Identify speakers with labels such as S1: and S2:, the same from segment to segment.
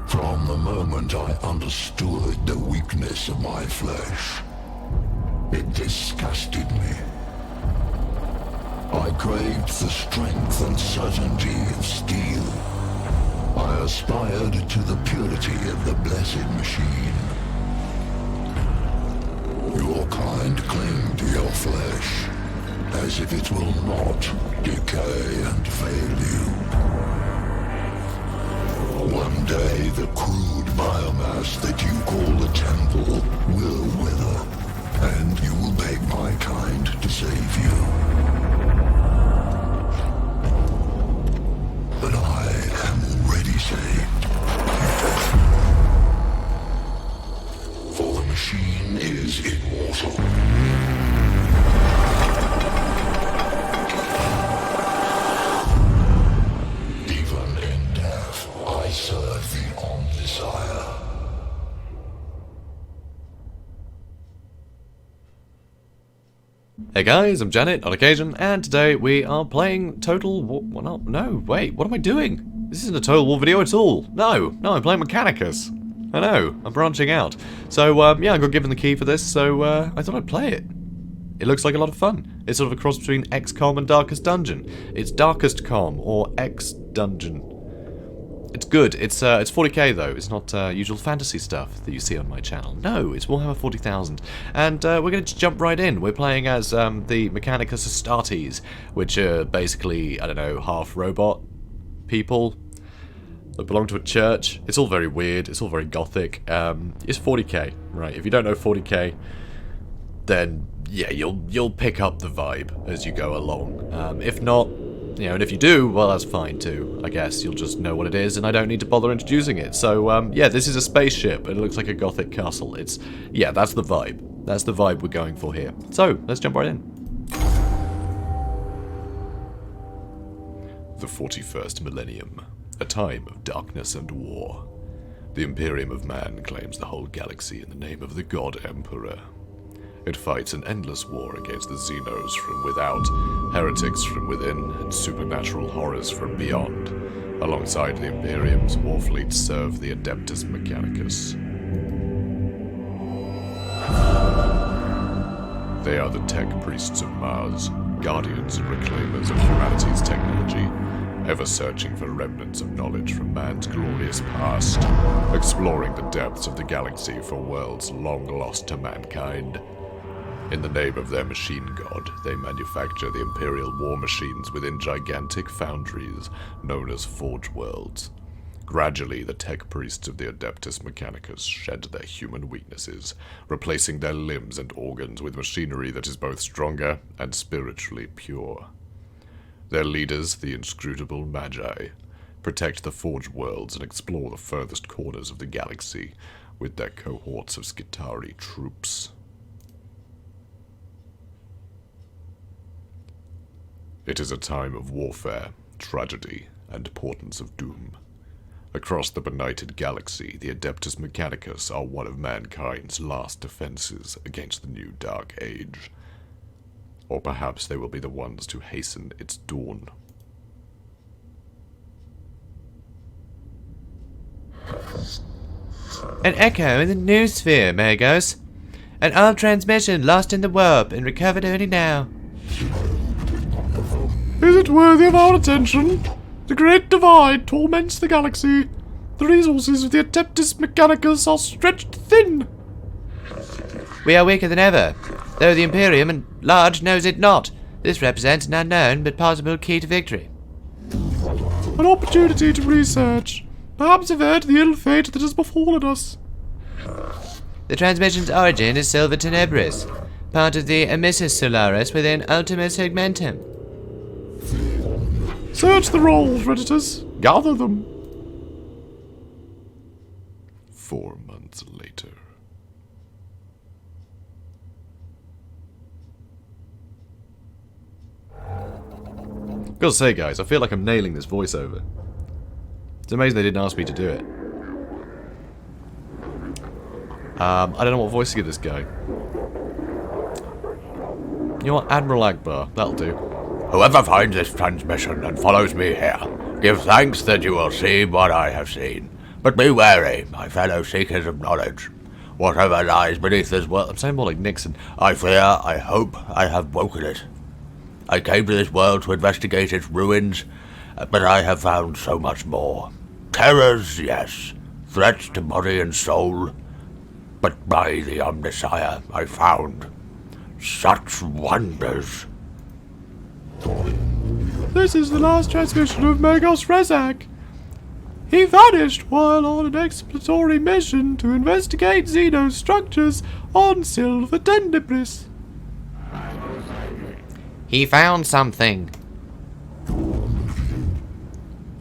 S1: From the moment I understood the weakness of my flesh, it disgusted me. I craved the strength and certainty of steel. I aspired to the purity of the blessed machine. Your kind cling to your flesh, as if it will not decay and fail you. One day the crude biomass that you call the temple will wither, and you will beg my kind to save you. But I am already saved. For the machine is immortal. I serve the Omnisire.
S2: Hey guys, I'm Janet on occasion, and today we are playing Total War. Well, no, wait, what am I doing? This isn't a Total War video at all. No, I'm playing Mechanicus. I know, I'm branching out. So, yeah, I got given the key for this, so I thought I'd play it. It looks like a lot of fun. It's sort of a cross between XCOM and Darkest Dungeon. It's Darkest Com, or X Dungeon. It's good. It's 40K though. It's not usual fantasy stuff that you see on my channel. No, it's Warhammer 40,000. And we're going to just jump right in. We're playing as the Mechanicus Astartes, which are basically, I don't know, half robot people that belong to a church. It's all very weird. It's all very gothic. It's 40K, right? If you don't know 40K, then yeah, you'll pick up the vibe as you go along. If not, you know, and if you do, well, that's fine too. I guess you'll just know what it is, and I don't need to bother introducing it. So, yeah, this is a spaceship, and it looks like a gothic castle. Yeah, that's the vibe. That's the vibe we're going for here. So, let's jump right in. The 41st millennium, a time of darkness and war. The Imperium of Man claims the whole galaxy in the name of the God Emperor. It fights an endless war against the Xenos from without, heretics from within, and supernatural horrors from beyond. Alongside the Imperium's war fleets serve the Adeptus Mechanicus. They are the tech priests of Mars, guardians and reclaimers of humanity's technology, ever searching for remnants of knowledge from man's glorious past, exploring the depths of the galaxy for worlds long lost to mankind. In the name of their machine god, they manufacture the Imperial war machines within gigantic foundries known as Forge Worlds. Gradually, the tech priests of the Adeptus Mechanicus shed their human weaknesses, replacing their limbs and organs with machinery that is both stronger and spiritually pure. Their leaders, the inscrutable Magi, protect the Forge Worlds and explore the furthest corners of the galaxy with their cohorts of Skitarii troops. It is a time of warfare, tragedy, and portents of doom. Across the benighted galaxy, the Adeptus Mechanicus are one of mankind's last defenses against the new Dark Age. Or perhaps they will be the ones to hasten its dawn.
S3: An echo in the noosphere, Magos. An old transmission lost in the warp and recovered only now.
S4: Is it worthy of our attention? The Great Divide torments the galaxy. The resources of the Adeptus Mechanicus are stretched thin.
S3: We are weaker than ever, though the Imperium at large knows it not. This represents an unknown but possible key to victory.
S4: An opportunity to research. Perhaps avert the ill fate that has befallen us.
S3: The transmission's origin is Silver Tenebris, part of the Emissus Solaris within Ultima Segmentum.
S4: Search the rolls, Redditors. Gather them.
S1: 4 months later.
S2: Gotta say, guys, I feel like I'm nailing this voiceover. It's amazing they didn't ask me to do it. I don't know what voice to give this guy. You know what? Admiral Akbar. That'll do.
S5: Whoever finds this transmission and follows me here, give thanks that you will see what I have seen. But be wary, my fellow seekers of knowledge. Whatever lies beneath this world,
S2: I'm saying more like Nixon.
S5: I fear, I hope, I have woken it. I came to this world to investigate its ruins, but I have found so much more. Terrors, yes. Threats to body and soul. But by the Omnisire, I found such wonders.
S4: This is the last transmission of Magos Rezak. He vanished while on an exploratory mission to investigate Xeno's structures on Silver Tendibris.
S3: He found something.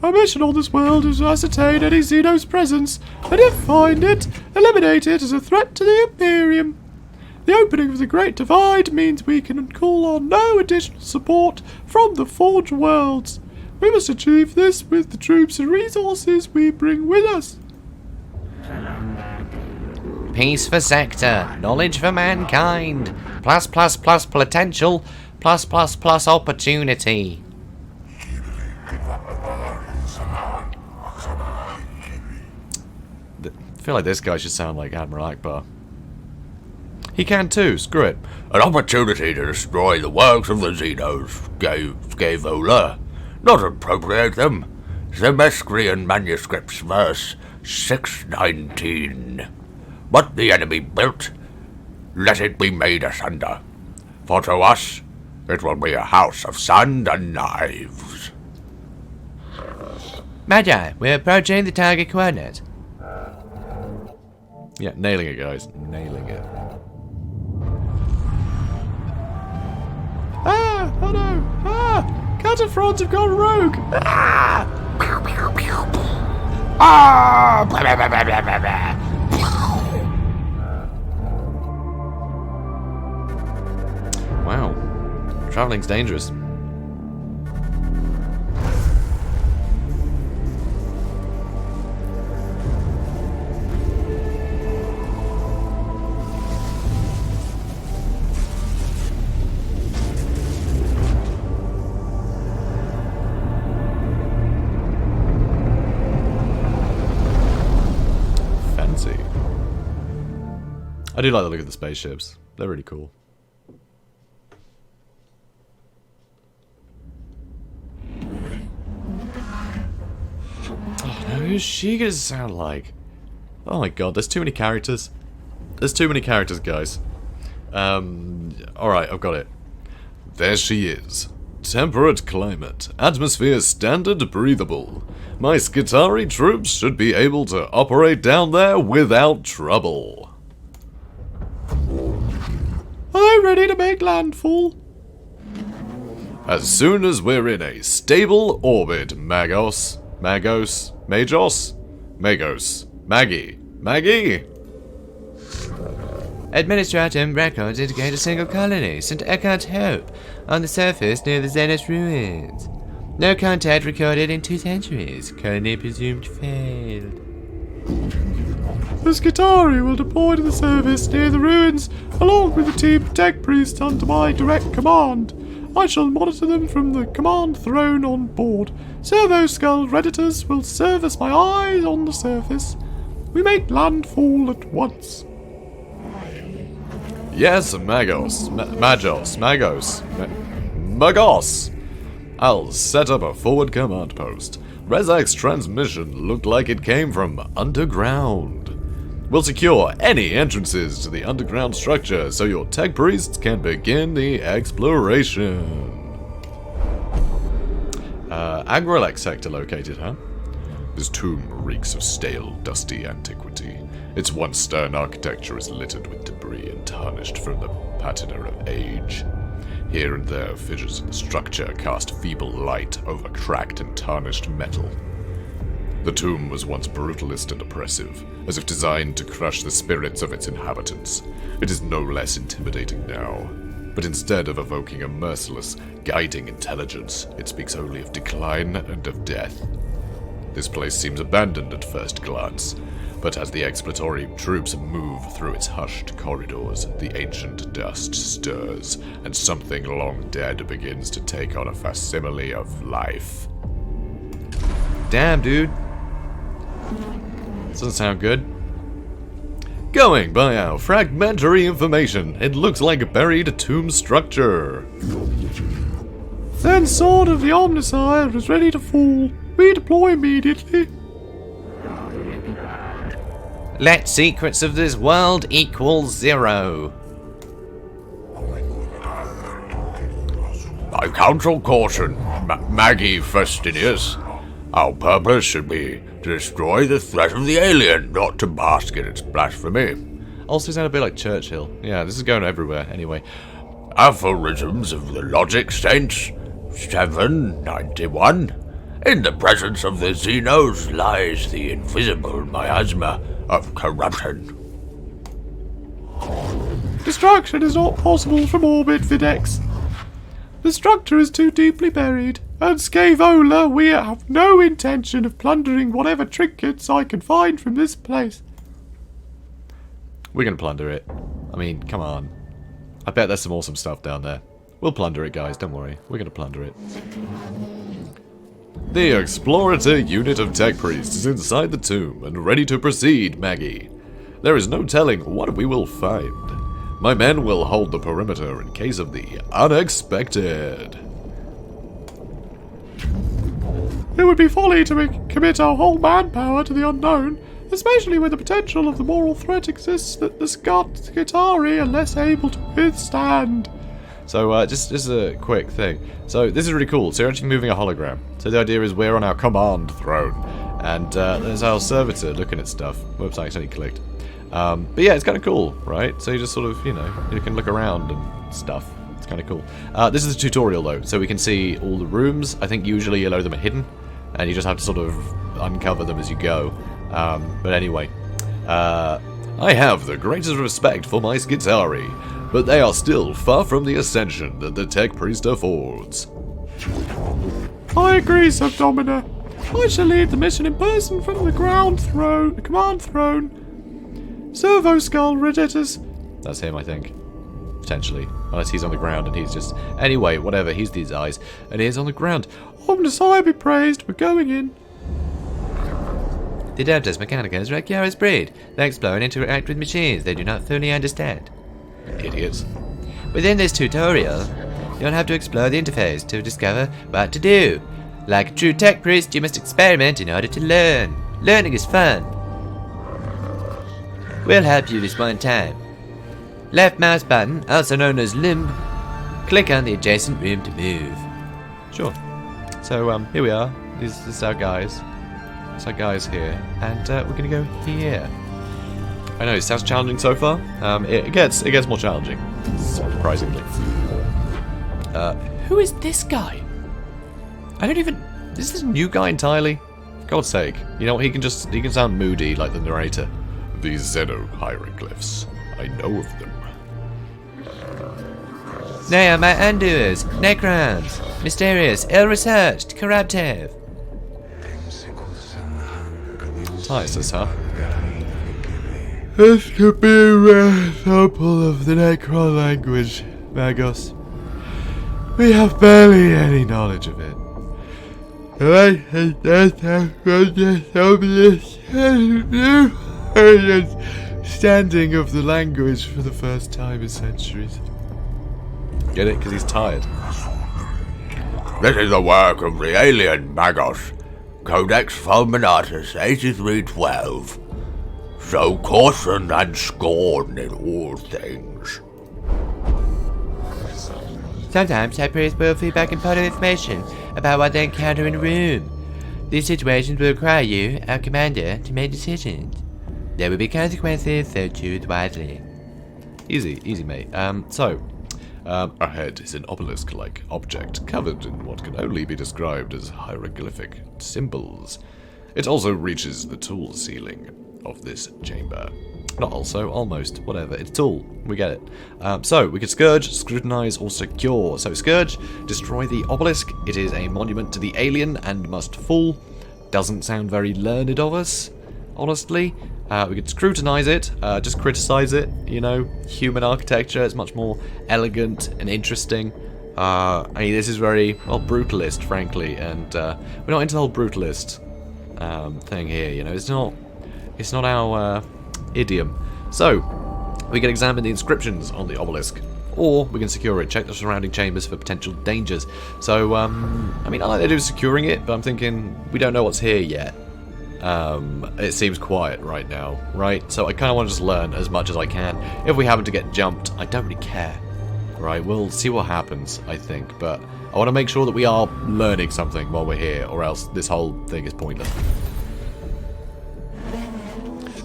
S4: Our mission on this world is to ascertain any Xeno's presence, and if find it, eliminate it as a threat to the Imperium. The opening of the Great Divide means we can call on no additional support from the Forge Worlds. We must achieve this with the troops and resources we bring with us.
S3: Peace for sector, knowledge for mankind, plus potential, plus opportunity.
S2: I feel like this guy should sound like Admiral Akbar. He can too, screw it.
S5: An opportunity to destroy the works of the Xenos, gave Ola, not appropriate them. Zemescrian manuscripts, verse 619. What the enemy built, let it be made asunder. For to us, it will be a house of sand and knives.
S3: Magi, we're approaching the target coordinate.
S2: Yeah, nailing it, guys. Nailing it.
S4: Ah! Oh no! Ah! Cataphrons have gone rogue! Ah!
S2: Wow. Traveling's dangerous. Fancy. I do like the look of the spaceships. They're really cool. Oh no, who's she gonna sound like? Oh my god, there's too many characters. There's too many characters, guys. Alright, I've got it. There she is. Temperate climate. Atmosphere standard breathable. My Skitari troops should be able to operate down there without trouble.
S4: Are they ready to make landfall?
S2: As soon as we're in a stable orbit, Magos. Magos? Magos? Magos. Maggie. Maggie?
S3: Administratum records indicate a single colony, St. Eckhart Hope, on the surface near the Xenos ruins. No contact recorded in 2 centuries. Colony presumed failed.
S4: The Skitari will deploy to the surface near the ruins, along with a team of tech priests under my direct command. I shall monitor them from the command throne on board. Servo Skull Redditors will serve as my eyes on the surface. We make landfall at once.
S2: Yes, Magos. Magos! I'll set up a forward command post. Rezak's transmission looked like it came from underground. We'll secure any entrances to the underground structure so your tech priests can begin the exploration. Agrelec sector located, huh? This tomb reeks of stale, dusty antiquity. Its once stern architecture is littered with debris and tarnished from the patina of age. Here and there, fissures in the structure cast feeble light over cracked and tarnished metal. The tomb was once brutalist and oppressive, as if designed to crush the spirits of its inhabitants. It is no less intimidating now, but instead of evoking a merciless, guiding intelligence, it speaks only of decline and of death. This place seems abandoned at first glance, but as the exploratory troops move through its hushed corridors, the ancient dust stirs, and something long dead begins to take on a facsimile of life.
S3: Damn, dude.
S2: Doesn't sound good. Going by our fragmentary information, it looks like a buried tomb structure.
S4: Then sword of the Omnisire is ready to fall. Redeploy immediately.
S3: Let secrets of this world equal 0.
S5: I counsel caution, Maggie Festinius. Our purpose should be to destroy the threat of the alien, not to bask in its blasphemy.
S2: Also sound a bit like Churchill. Yeah, this is going everywhere. Anyway.
S5: Aphorisms of the Logic Saints, 791. In the presence of the Xenos lies the invisible miasma of corruption.
S4: Destruction is not possible from orbit, Videx. The structure is too deeply buried, and Scavola, we have no intention of plundering whatever trinkets I can find from this place.
S2: We're gonna plunder it. I mean, come on. I bet there's some awesome stuff down there. We'll plunder it, guys, don't worry. We're gonna plunder it. The Explorator unit of tech priests is inside the tomb and ready to proceed, Maggie. There is no telling what we will find. My men will hold the perimeter in case of the unexpected.
S4: It would be folly to commit our whole manpower to the unknown, especially when the potential of the moral threat exists that the Skitari are less able to withstand.
S2: So, just a quick thing. So, this is really cool. So, you're actually moving a hologram. So, the idea is we're on our command throne. And there's our servitor looking at stuff. Whoops, I accidentally clicked. But yeah, it's kind of cool, right? So, you just sort of, you know, you can look around and stuff. It's kind of cool. This is a tutorial, though. So, we can see all the rooms. I think usually a lot of them are hidden. And you just have to sort of uncover them as you go. But anyway. I have the greatest respect for my Skitari, but they are still far from the ascension that the tech priest affords.
S4: I agree, Subdomina. I shall lead the mission in person from the command throne. Servo Skull Redetus.
S2: That's him, I think. Potentially. Unless he's on the ground and he's just... Anyway, whatever, he's these eyes. And he is on the ground.
S4: Omnisire be praised, we're going in.
S3: The Adeptus Mechanicus are Kiara's breed. They explore and interact with machines they do not fully understand.
S2: Idiots.
S3: Within this tutorial, you'll have to explore the interface to discover what to do. Like a true tech priest, you must experiment in order to learn. Learning is fun. We'll help you this one time. Left mouse button, also known as limb, click on the adjacent room to move.
S2: Sure. So, here we are. This is our guys. It's our guys here. And we're going to go here. I know, it sounds challenging so far. It gets more challenging. Surprisingly. Who is this guy? I don't even... Is this a new guy entirely? For God's sake. You know what, he can sound moody like the narrator. These Zeno hieroglyphs. I know of them.
S3: They are my undoers, Necrons. Mysterious, ill-researched, corruptive.
S2: Titus, huh?
S4: This could be a rare sample of the Necron language, Magos. We have barely any knowledge of it. Standing of the language for the first time in centuries.
S2: Get it? Because he's tired.
S5: This is the work of the alien Magos. Codex Fulminatus 8312. Show caution and scorn in all things.
S3: Sometimes tech priests will feedback important information about what they encounter in a room. These situations will require you, our commander, to make decisions. There will be consequences, so choose wisely.
S2: Easy, mate. Ahead is an obelisk-like object covered in what can only be described as hieroglyphic symbols. It also reaches the tool ceiling of this chamber. Not also, almost, whatever. It's tool. We get it. So, we could Scourge, Scrutinize, or Secure. So, Scourge, destroy the obelisk. It is a monument to the alien and must fall. Doesn't sound very learned of us, honestly. We could Scrutinize it, just criticize it, you know. Human architecture is much more elegant and interesting. I mean, this is very, well, brutalist, frankly, and we're not into the whole brutalist thing here, you know. It's not... It's not our idiom. So, we can examine the inscriptions on the obelisk. Or we can secure it, check the surrounding chambers for potential dangers. So, I mean, I like the idea of securing it, but I'm thinking we don't know what's here yet. It seems quiet right now, right? So I kind of want to just learn as much as I can. If we happen to get jumped, I don't really care. Right, we'll see what happens, I think. But I want to make sure that we are learning something while we're here, or else this whole thing is pointless.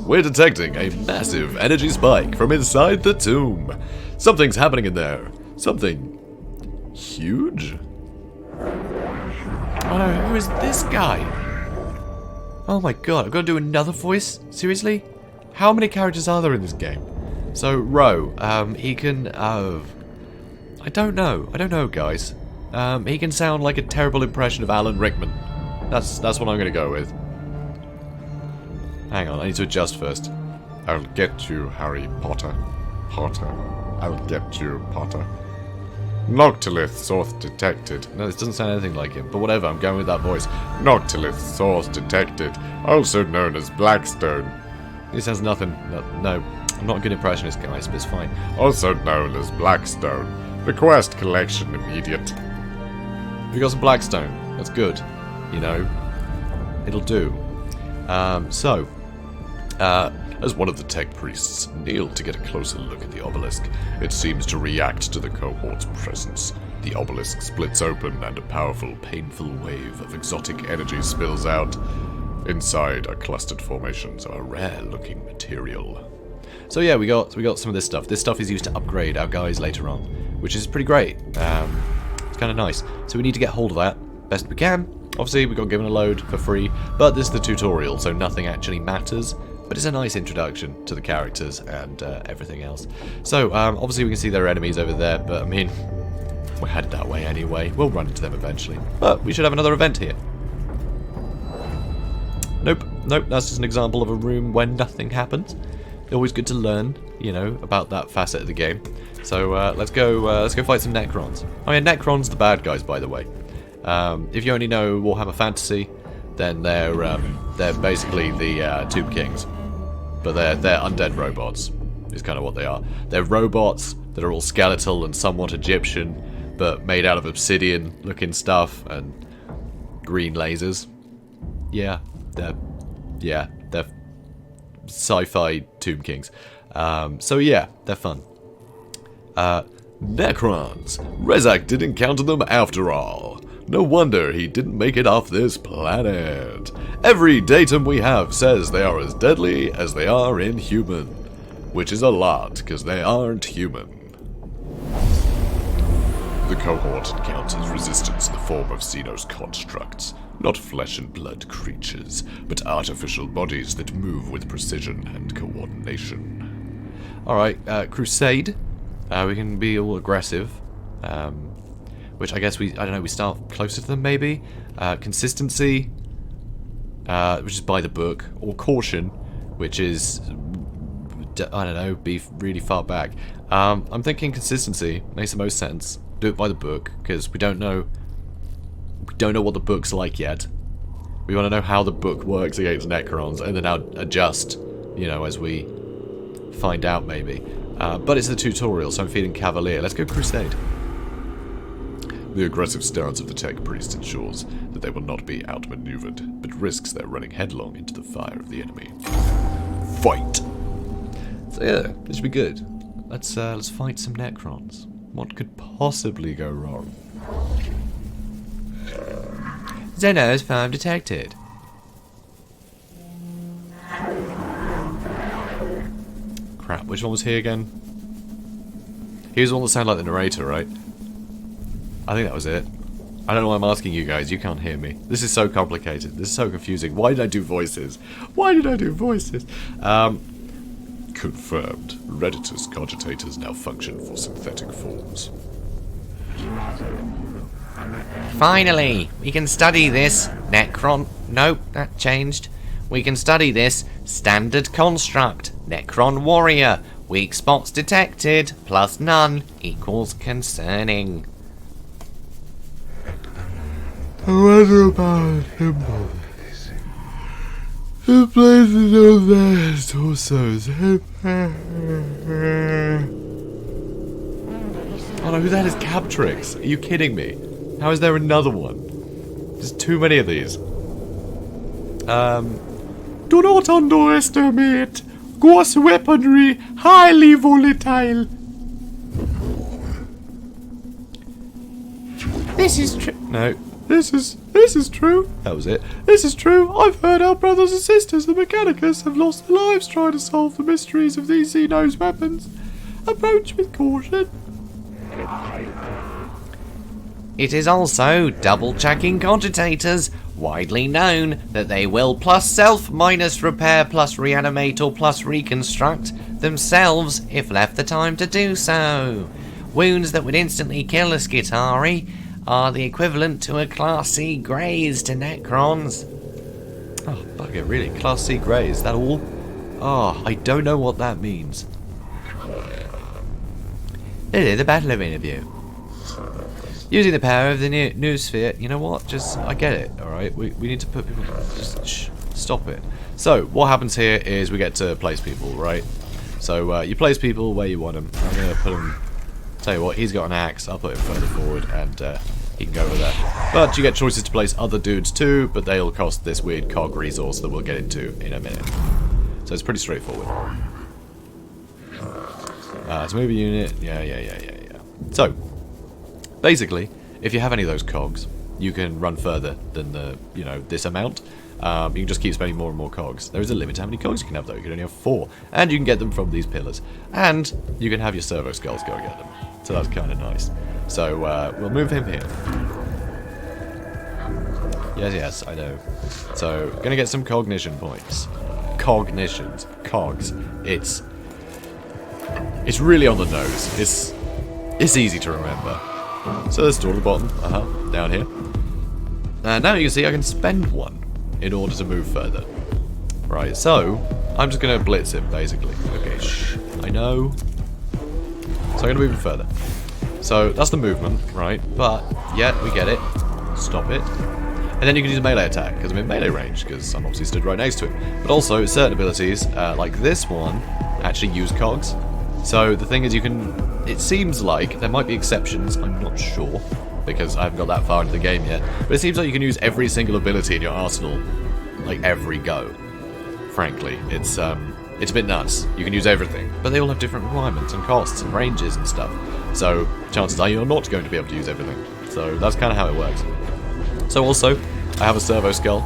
S2: We're detecting a massive energy spike from inside the tomb. Something's happening in there. Something huge? Oh no, who is this guy? Oh my god, I've got to do another voice? Seriously? How many characters are there in this game? So, Ro, he can, I don't know, guys. He can sound like a terrible impression of Alan Rickman. That's what I'm gonna go with. Hang on, I need to adjust first.
S4: I'll get you, Harry Potter. Potter. I'll get you, Potter. Noctilith source detected.
S2: No, this doesn't sound anything like him, but whatever, I'm going with that voice.
S4: Noctilith source detected, also known as Blackstone.
S2: He sounds nothing. No, I'm not a good impressionist, guys, but it's fine.
S4: Also known as Blackstone. Request collection immediate.
S2: We got some Blackstone. That's good. You know, it'll do.
S4: As one of the tech priests kneeled to get a closer look at the obelisk, it seems to react to the cohort's presence. The obelisk splits open and a powerful, painful wave of exotic energy spills out. Inside are clustered formations of a rare-looking material.
S2: So yeah, we got some of this stuff. This stuff is used to upgrade our guys later on, which is pretty great. It's kind of nice. So we need to get hold of that best we can. Obviously, we got given a load for free, but this is the tutorial, so nothing actually matters. But it's a nice introduction to the characters and everything else. So, obviously we can see there are enemies over there, but I mean, we're headed that way anyway. We'll run into them eventually. But we should have another event here. Nope, that's just an example of a room where nothing happens. Always good to learn, you know, about that facet of the game. So, let's go fight some Necrons. I mean, Necrons the bad guys, by the way. If you only know Warhammer Fantasy, then they're basically the Tomb Kings. But they're undead robots, is kind of what they are. They're robots that are all skeletal and somewhat Egyptian, but made out of obsidian-looking stuff and green lasers. Yeah, they're sci-fi Tomb Kings. So yeah, they're fun.
S1: Necrons. Rezak didn't encounter them after all. No wonder he didn't make it off this planet. Every datum we have says they are as deadly as they are inhuman. Which is a lot, because they aren't human. The cohort encounters resistance in the form of Xenos constructs. Not flesh and blood creatures, but artificial bodies that move with precision and coordination.
S2: Alright, Crusade. We can be all aggressive. Which I guess I don't know, we start closer to them maybe? Consistency, which is by the book. Or caution, which is, I don't know, be really far back. I'm thinking consistency makes the most sense. Do it by the book, because we don't know what the book's like yet. We want to know how the book works against Necrons, and then I'll adjust, you know, as we find out maybe. But it's the tutorial, so I'm feeling cavalier. Let's go Crusade.
S1: The aggressive stance of the tech priest ensures that they will not be outmaneuvered, but risks their running headlong into the fire of the enemy. Fight!
S2: So yeah, this should be good. Let's fight some Necrons. What could possibly go wrong?
S3: Xenos farm detected.
S2: Crap, which one was he again? He was the one that sounded like the narrator, right? I think that was it. I don't know why I'm asking you guys, you can't hear me. This is so complicated, this is so confusing. Why did I do voices? Why did I do voices?
S1: Confirmed. Redditor's cogitators now function for synthetic forms.
S3: Finally, we can study this Necron. Nope, that changed. We can study this standard construct. Necron warrior. Weak spots detected plus none equals concerning.
S4: What about symbols?
S1: The places of their torsos.
S2: Oh no, who the hell is Cabtrix? Are you kidding me? How is there another one? There's too many of these.
S4: Do not underestimate Ghost weaponry, highly volatile.
S2: This is true. No,
S4: This is true.
S2: that was it.
S4: This is true. I've heard our brothers and sisters, the Mechanicus, have lost their lives trying to solve the mysteries of these Xenos weapons. Approach with caution.
S3: It is also double-checking cogitators, widely known that they will plus self minus repair plus reanimate or plus reconstruct themselves if left the time to do so. Wounds that would instantly kill a Skitari are the equivalent to a Class C graze to Necrons.
S2: Oh, bugger, really? Class C grey, is that all? Oh, I don't know what that means.
S3: It is a battle arena view. Using the power of the new sphere, you know what? Just, I get it, alright? We need to put people... Just, shh, stop it.
S2: So, what happens here is we get to place people, right? So, you place people where you want them. I'm going to put him... Tell you what, he's got an axe. I'll put him further forward and he can go with that. But you get choices to place other dudes too, but they'll cost this weird cog resource that we'll get into in a minute. So it's pretty straightforward. To move a unit, yeah. So, basically, if you have any of those cogs, you can run further than the, this amount. You can just keep spending more and more cogs. There is a limit to how many cogs you can have though. You can only have 4. And you can get them from these pillars. And you can have your servo skulls go and get them. So that's kind of nice. So we'll move him here. Yes, I know. So, gonna get some cognition points. Cognitions. Cogs. It's really on the nose. It's easy to remember. So let's store at the bottom. Down here. And now you can see I can spend one in order to move further. Right, so I'm just gonna blitz him basically. Okay, shh. I know. So I'm gonna move him further. So that's the movement, right? But yeah, we get it. Stop it. And then you can use a melee attack because I'm in melee range because I'm obviously stood right next to him. But also certain abilities, like this one, actually use cogs. So the thing is, it seems like there might be exceptions. I'm not sure because I haven't got that far into the game yet. But it seems like you can use every single ability in your arsenal, like every go. Frankly, it's a bit nuts. You can use everything, but they all have different requirements and costs and ranges and stuff. So chances are you're not going to be able to use everything. So that's kind of how it works. So also, I have a servo skull.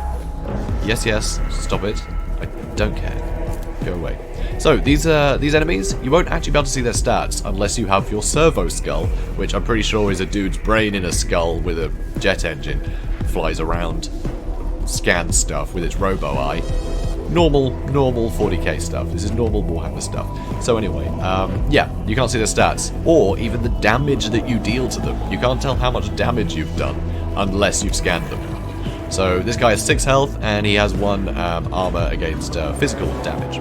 S2: Yes, stop it. I don't care. Go away. So these enemies, you won't actually be able to see their stats unless you have your servo skull, which I'm pretty sure is a dude's brain in a skull with a jet engine, flies around, scans stuff with its robo eye. Normal 40k stuff. This is normal Warhammer stuff. So anyway, yeah, you can't see their stats or even the damage that you deal to them. You can't tell how much damage you've done unless you've scanned them. So this guy has 6 health and he has 1 armor against physical damage.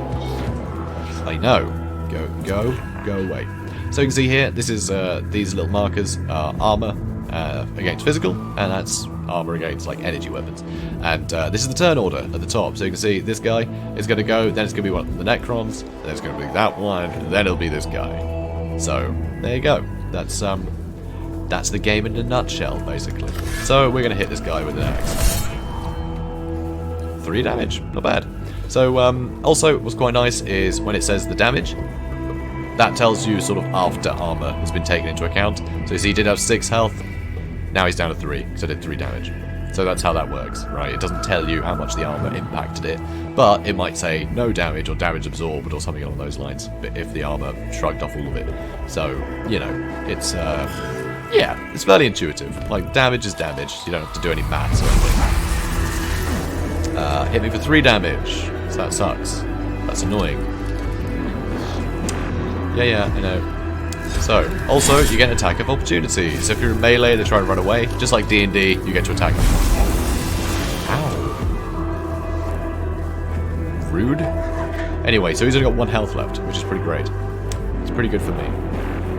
S2: I know. Go away. So you can see here, this is these little markers are armor against physical, and that's armor against like energy weapons. And this is the turn order at the top. So you can see this guy is going to go, then it's going to be one of the Necrons, then it's going to be that one, and then it'll be this guy. So there you go. That's the game in a nutshell, basically. So we're going to hit this guy with an axe. 3 damage, not bad. So also what's quite nice is when it says the damage, that tells you sort of after armor has bin taken into account. So you see he did have 6 health, now he's down to 3, so it did 3 damage. So that's how that works, right? It doesn't tell you how much the armor impacted it, but it might say no damage or damage absorbed or something along those lines, but if the armor shrugged off all of it. So, it's, yeah, it's fairly intuitive. Like, damage is damage, you don't have to do any maths or anything. Hit me for 3 damage, so that sucks. That's annoying. Yeah, I know. So, also, you get an attack of opportunity. So if you're in melee, they try to run away. Just like D&D, you get to attack them. Ow. Rude. Anyway, so he's only got 1 health left, which is pretty great. It's pretty good for me.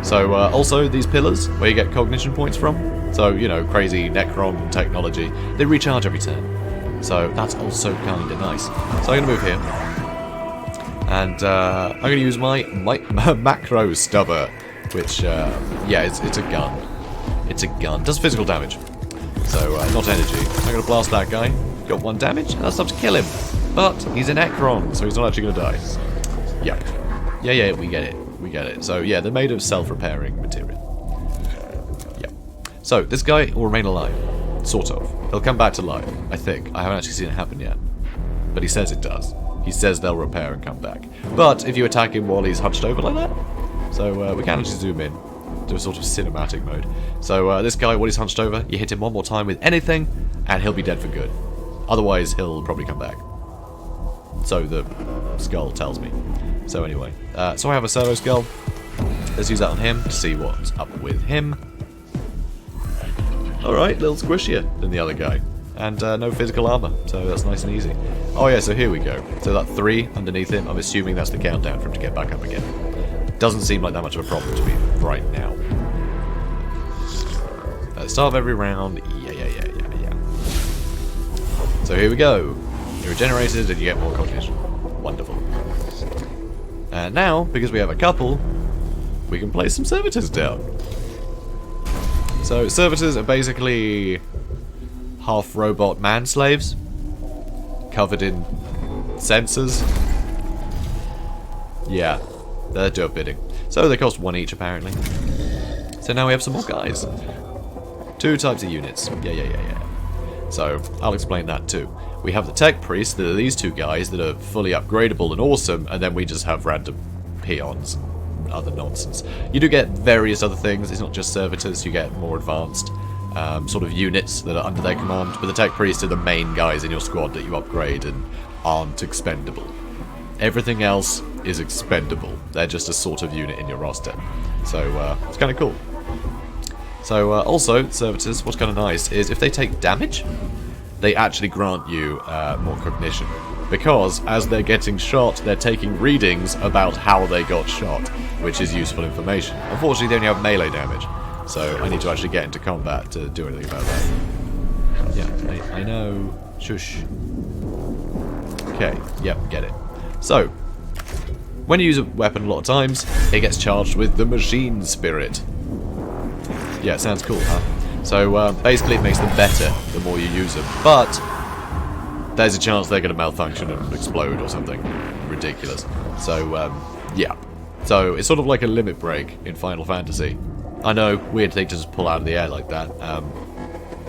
S2: So, also, these pillars, where you get cognition points from. So, crazy Necron technology, they recharge every turn. So that's also kind of nice. So I'm going to move here. And I'm going to use my macro stubber, which, yeah, it's a gun. It's a gun. Does physical damage. So, not energy. I'm going to blast that guy. Got 1 damage, and that's enough to kill him. But he's an Necron, so he's not actually going to die. Yep. Yeah, we get it. We get it. So, yeah, they're made of self-repairing material. Yep. So, this guy will remain alive. Sort of. He'll come back to life, I think. I haven't actually seen it happen yet. But he says it does. He says they'll repair and come back. But if you attack him while he's hunched over like that, so we can actually zoom in, do a sort of cinematic mode. So this guy, while he's hunched over, you hit him one more time with anything, and he'll be dead for good. Otherwise, he'll probably come back. So the skull tells me. So anyway, so I have a servo skull. Let's use that on him to see what's up with him. Alright, a little squishier than the other guy. And no physical armor, so that's nice and easy. Oh yeah, so here we go. So that 3 underneath him, I'm assuming that's the countdown for him to get back up again. Doesn't seem like that much of a problem to me right now. At the start of every round, yeah. So here we go. You're regenerated and you get more cognition. Wonderful. And now, because we have a couple, we can place some servitors down. So servitors are basically half-robot man-slaves, covered in sensors. Yeah, they're do a bidding. So they cost 1 each, apparently. So now we have some more guys. 2 types of units. Yeah. So, I'll explain that too. We have the tech priests, that are these 2 guys that are fully upgradable and awesome, and then we just have random peons. Other nonsense. You do get various other things, it's not just servitors, you get more advanced sort of units that are under their command, but the tech priests are the main guys in your squad that you upgrade and aren't expendable. Everything else is expendable. They're just a sort of unit in your roster. So it's kind of cool. So also, servitors, what's kind of nice is if they take damage, they actually grant you more cognition. Because as they're getting shot, they're taking readings about how they got shot, which is useful information. Unfortunately, they only have melee damage. So I need to actually get into combat to do anything about that. Yeah, I know. Shush. Okay, yep, get it. So, when you use a weapon a lot of times, it gets charged with the machine spirit. Yeah, it sounds cool, huh? So, basically it makes them better the more you use them. But, there's a chance they're going to malfunction and explode or something ridiculous. So, yeah. So, it's sort of like a limit break in Final Fantasy. I know, weird thing to just pull out of the air like that.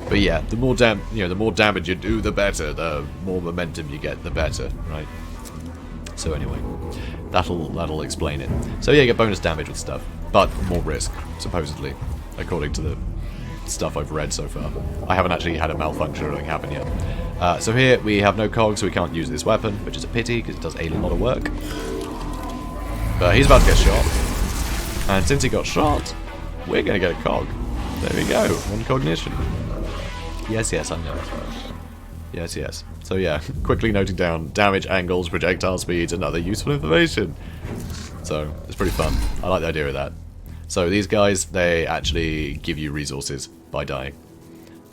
S2: But yeah, the more damage you do, the better. The more momentum you get, the better, right? So anyway, that'll explain it. So yeah, you get bonus damage with stuff, but more risk, supposedly, according to the stuff I've read so far. I haven't actually had a malfunction or anything happen yet. So here we have no cogs, so we can't use this weapon, which is a pity because it does a lot of work. But he's about to get shot, and since he got shot, we're going to get a cog. There we go, 1 cognition. Yes, I know. Yes. So yeah, quickly noting down damage, angles, projectile speeds, and other useful information. So, it's pretty fun. I like the idea of that. So these guys, they actually give you resources by dying.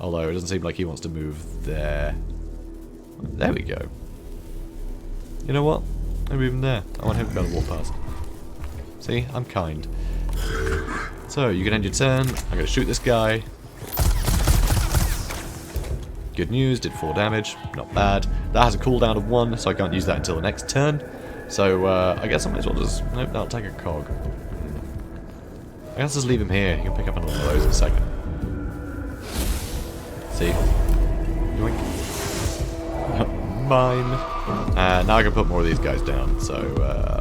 S2: Although it doesn't seem like he wants to move there. There we go. You know what? I'll move him there. I want him to be able to walk past. See? I'm kind. So, you can end your turn. I'm going to shoot this guy. Good news, did 4 damage. Not bad. That has a cooldown of 1, so I can't use that until the next turn. So, I guess I might as well just... Nope, that'll take a cog. I guess just leave him here. He can pick up another one of those in a second. See? Yoink. Mine. Now I can put more of these guys down, so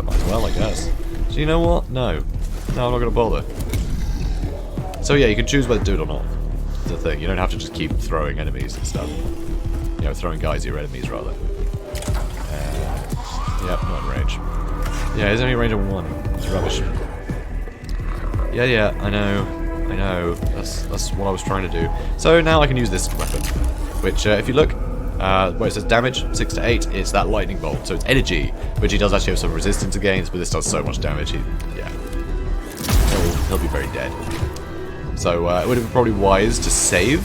S2: might as well, I guess. So you know what? No, I'm not going to bother. So yeah, you can choose whether to do it or not. It's the thing. You don't have to just keep throwing enemies and stuff. You know, throwing guys at your enemies, rather. Yep, not in range. Yeah, he's only range of 1. It's rubbish. Yeah, I know. That's what I was trying to do. So now I can use this weapon, which, if you look, where it says damage, 6 to 8, it's that lightning bolt. So it's energy, which he does actually have some resistance against, but this does so much damage, he'll be very dead. So it would have been probably wise to save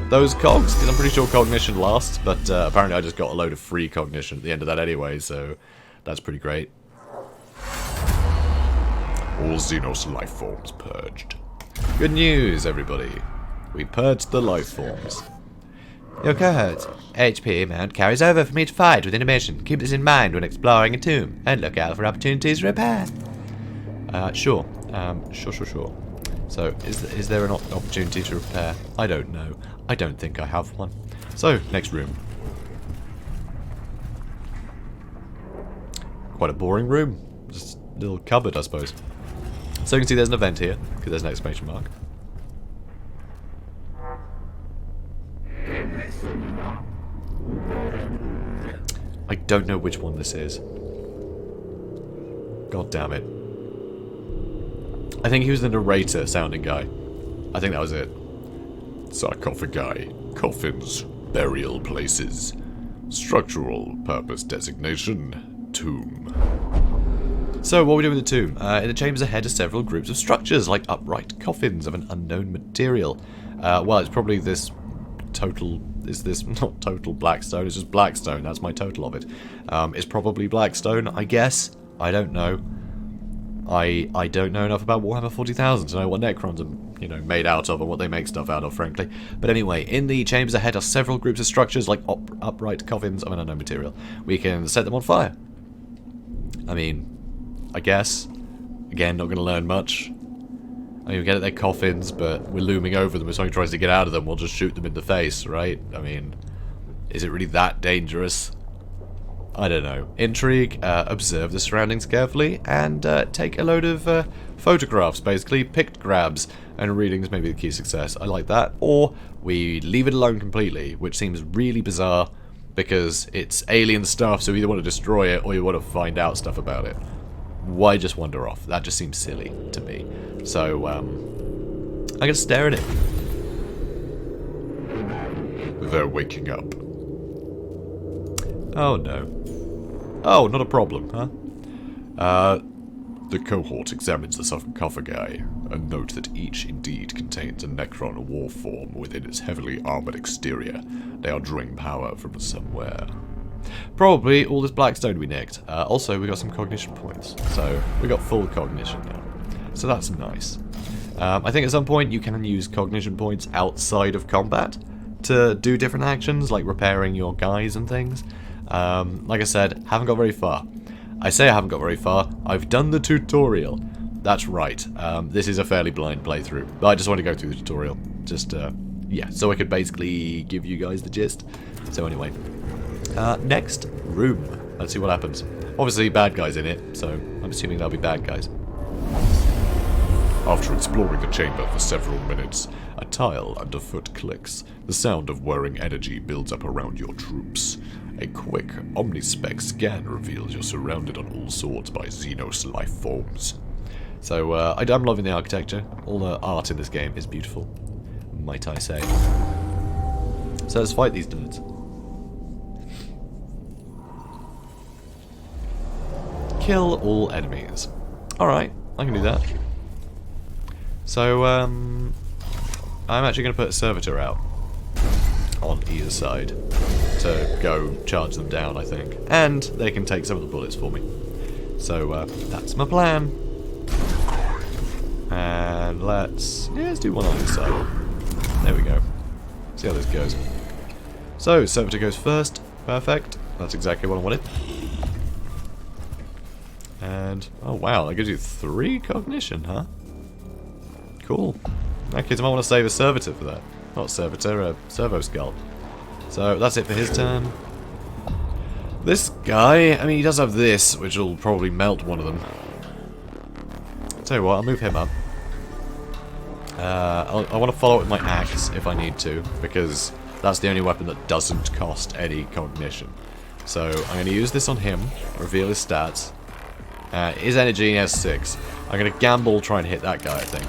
S2: those cogs, because I'm pretty sure cognition lasts, but apparently I just got a load of free cognition at the end of that anyway, so that's pretty great.
S1: All Xenos life forms purged.
S2: Good news, everybody. We purged the life forms.
S3: Your cohort's HP amount carries over from each fight within a mission. Keep this in mind when exploring a tomb, and look out for opportunities to repair.
S2: Sure. Sure. So, is there an opportunity to repair? I don't know. I don't think I have one. So, next room. Quite a boring room. Just a little cupboard, I suppose. So you can see there's an event here, because there's an exclamation mark. I don't know which one this is. God damn it. I think he was the narrator sounding guy. I think that was it.
S1: Sarcophagi, coffins, burial places. Structural purpose designation, tomb.
S2: So, what are we doing with the tomb? In the chambers ahead are several groups of structures, like upright coffins of an unknown material. Well, it's probably this total... Is this not total blackstone? It's just blackstone. That's my total of it. It's probably blackstone, I guess. I don't know. I don't know enough about Warhammer 40,000 to know what Necrons are, you know, made out of and what they make stuff out of, frankly. But anyway, in the chambers ahead are several groups of structures, like upright coffins of an unknown material. We can set them on fire. I mean, I guess. Again, not going to learn much. I mean, we get at their coffins, but we're looming over them. If somebody tries to get out of them, we'll just shoot them in the face, right? I mean, is it really that dangerous? I don't know. Intrigue, observe the surroundings carefully, and take a load of photographs, basically, picked grabs, and readings may be the key to success. I like that. Or we leave it alone completely, which seems really bizarre, because it's alien stuff, so you either want to destroy it, or you want to find out stuff about it. Why just wander off? That just seems silly to me. So, I'm gonna stare at it.
S1: They're waking up.
S2: Oh no. Oh, not a problem, huh?
S1: The cohort examines the sarcophagi and note that each indeed contains a Necron war form within its heavily armored exterior. They are drawing power from somewhere.
S2: Probably all this blackstone we nicked. Also, we got some cognition points, so we got full cognition now. So that's nice. I think at some point you can use cognition points outside of combat to do different actions, like repairing your guys and things. Like I said, haven't got very far. I say I haven't got very far. I've done the tutorial. That's right. This is a fairly blind playthrough, but I just want to go through the tutorial. Just, yeah, so I could basically give you guys the gist. So anyway, next room. Let's see what happens. Obviously, bad guys in it, so I'm assuming they'll be bad guys.
S1: After exploring the chamber for several minutes, a tile underfoot clicks. The sound of whirring energy builds up around your troops. A quick omnispec scan reveals you're surrounded on all sorts by Xenos life forms.
S2: So, I'm loving the architecture. All the art in this game is beautiful, might I say. So let's fight these dudes. Kill all enemies. Alright, I can do that. So, I'm actually going to put a servitor out on either side to go charge them down, I think. And they can take some of the bullets for me. So, that's my plan. And let's do one on this side. There we go. See how this goes. So, servitor goes first. Perfect. That's exactly what I wanted. And, oh wow, that gives you 3 cognition, huh? Cool. In that case, I might want to save a servitor for that. Not servitor, a servo skull. So that's it for his turn. This guy, I mean, he does have this, which will probably melt one of them. I'll tell you what, I'll move him up. I want to follow it with my axe if I need to, because that's the only weapon that doesn't cost any cognition. So I'm going to use this on him, reveal his stats. His energy has 6. I'm going to gamble, try and hit that guy, I think.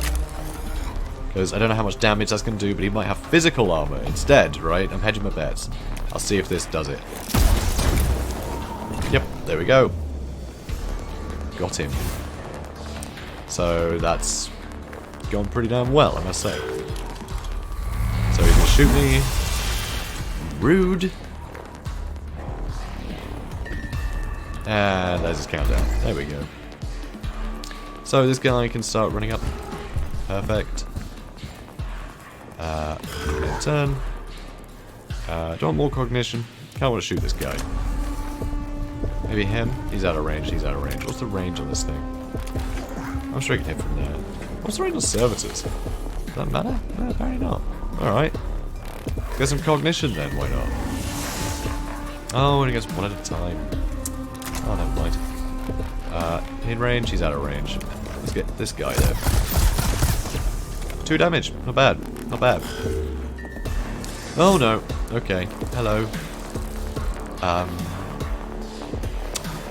S2: Because I don't know how much damage that's going to do, but he might have physical armor instead, right? I'm hedging my bets. I'll see if this does it. Yep, there we go. Got him. So that's gone pretty damn well, I must say. So he's shoot me. Rude. And there's his countdown. There we go. So this guy can start running up. Perfect. Turn. Do I want more cognition? Can't want to shoot this guy. Maybe him? He's out of range, he's out of range. What's the range on this thing? I'm sure he can hit from there. What's the range on servitors? Does that matter? No, apparently not. Alright. Get some cognition then, why not? Oh, and he gets one at a time. Oh, never mind. In range, he's out of range. Let's get this guy there. 2 damage. Not bad. Not bad. Oh no. Okay. Hello.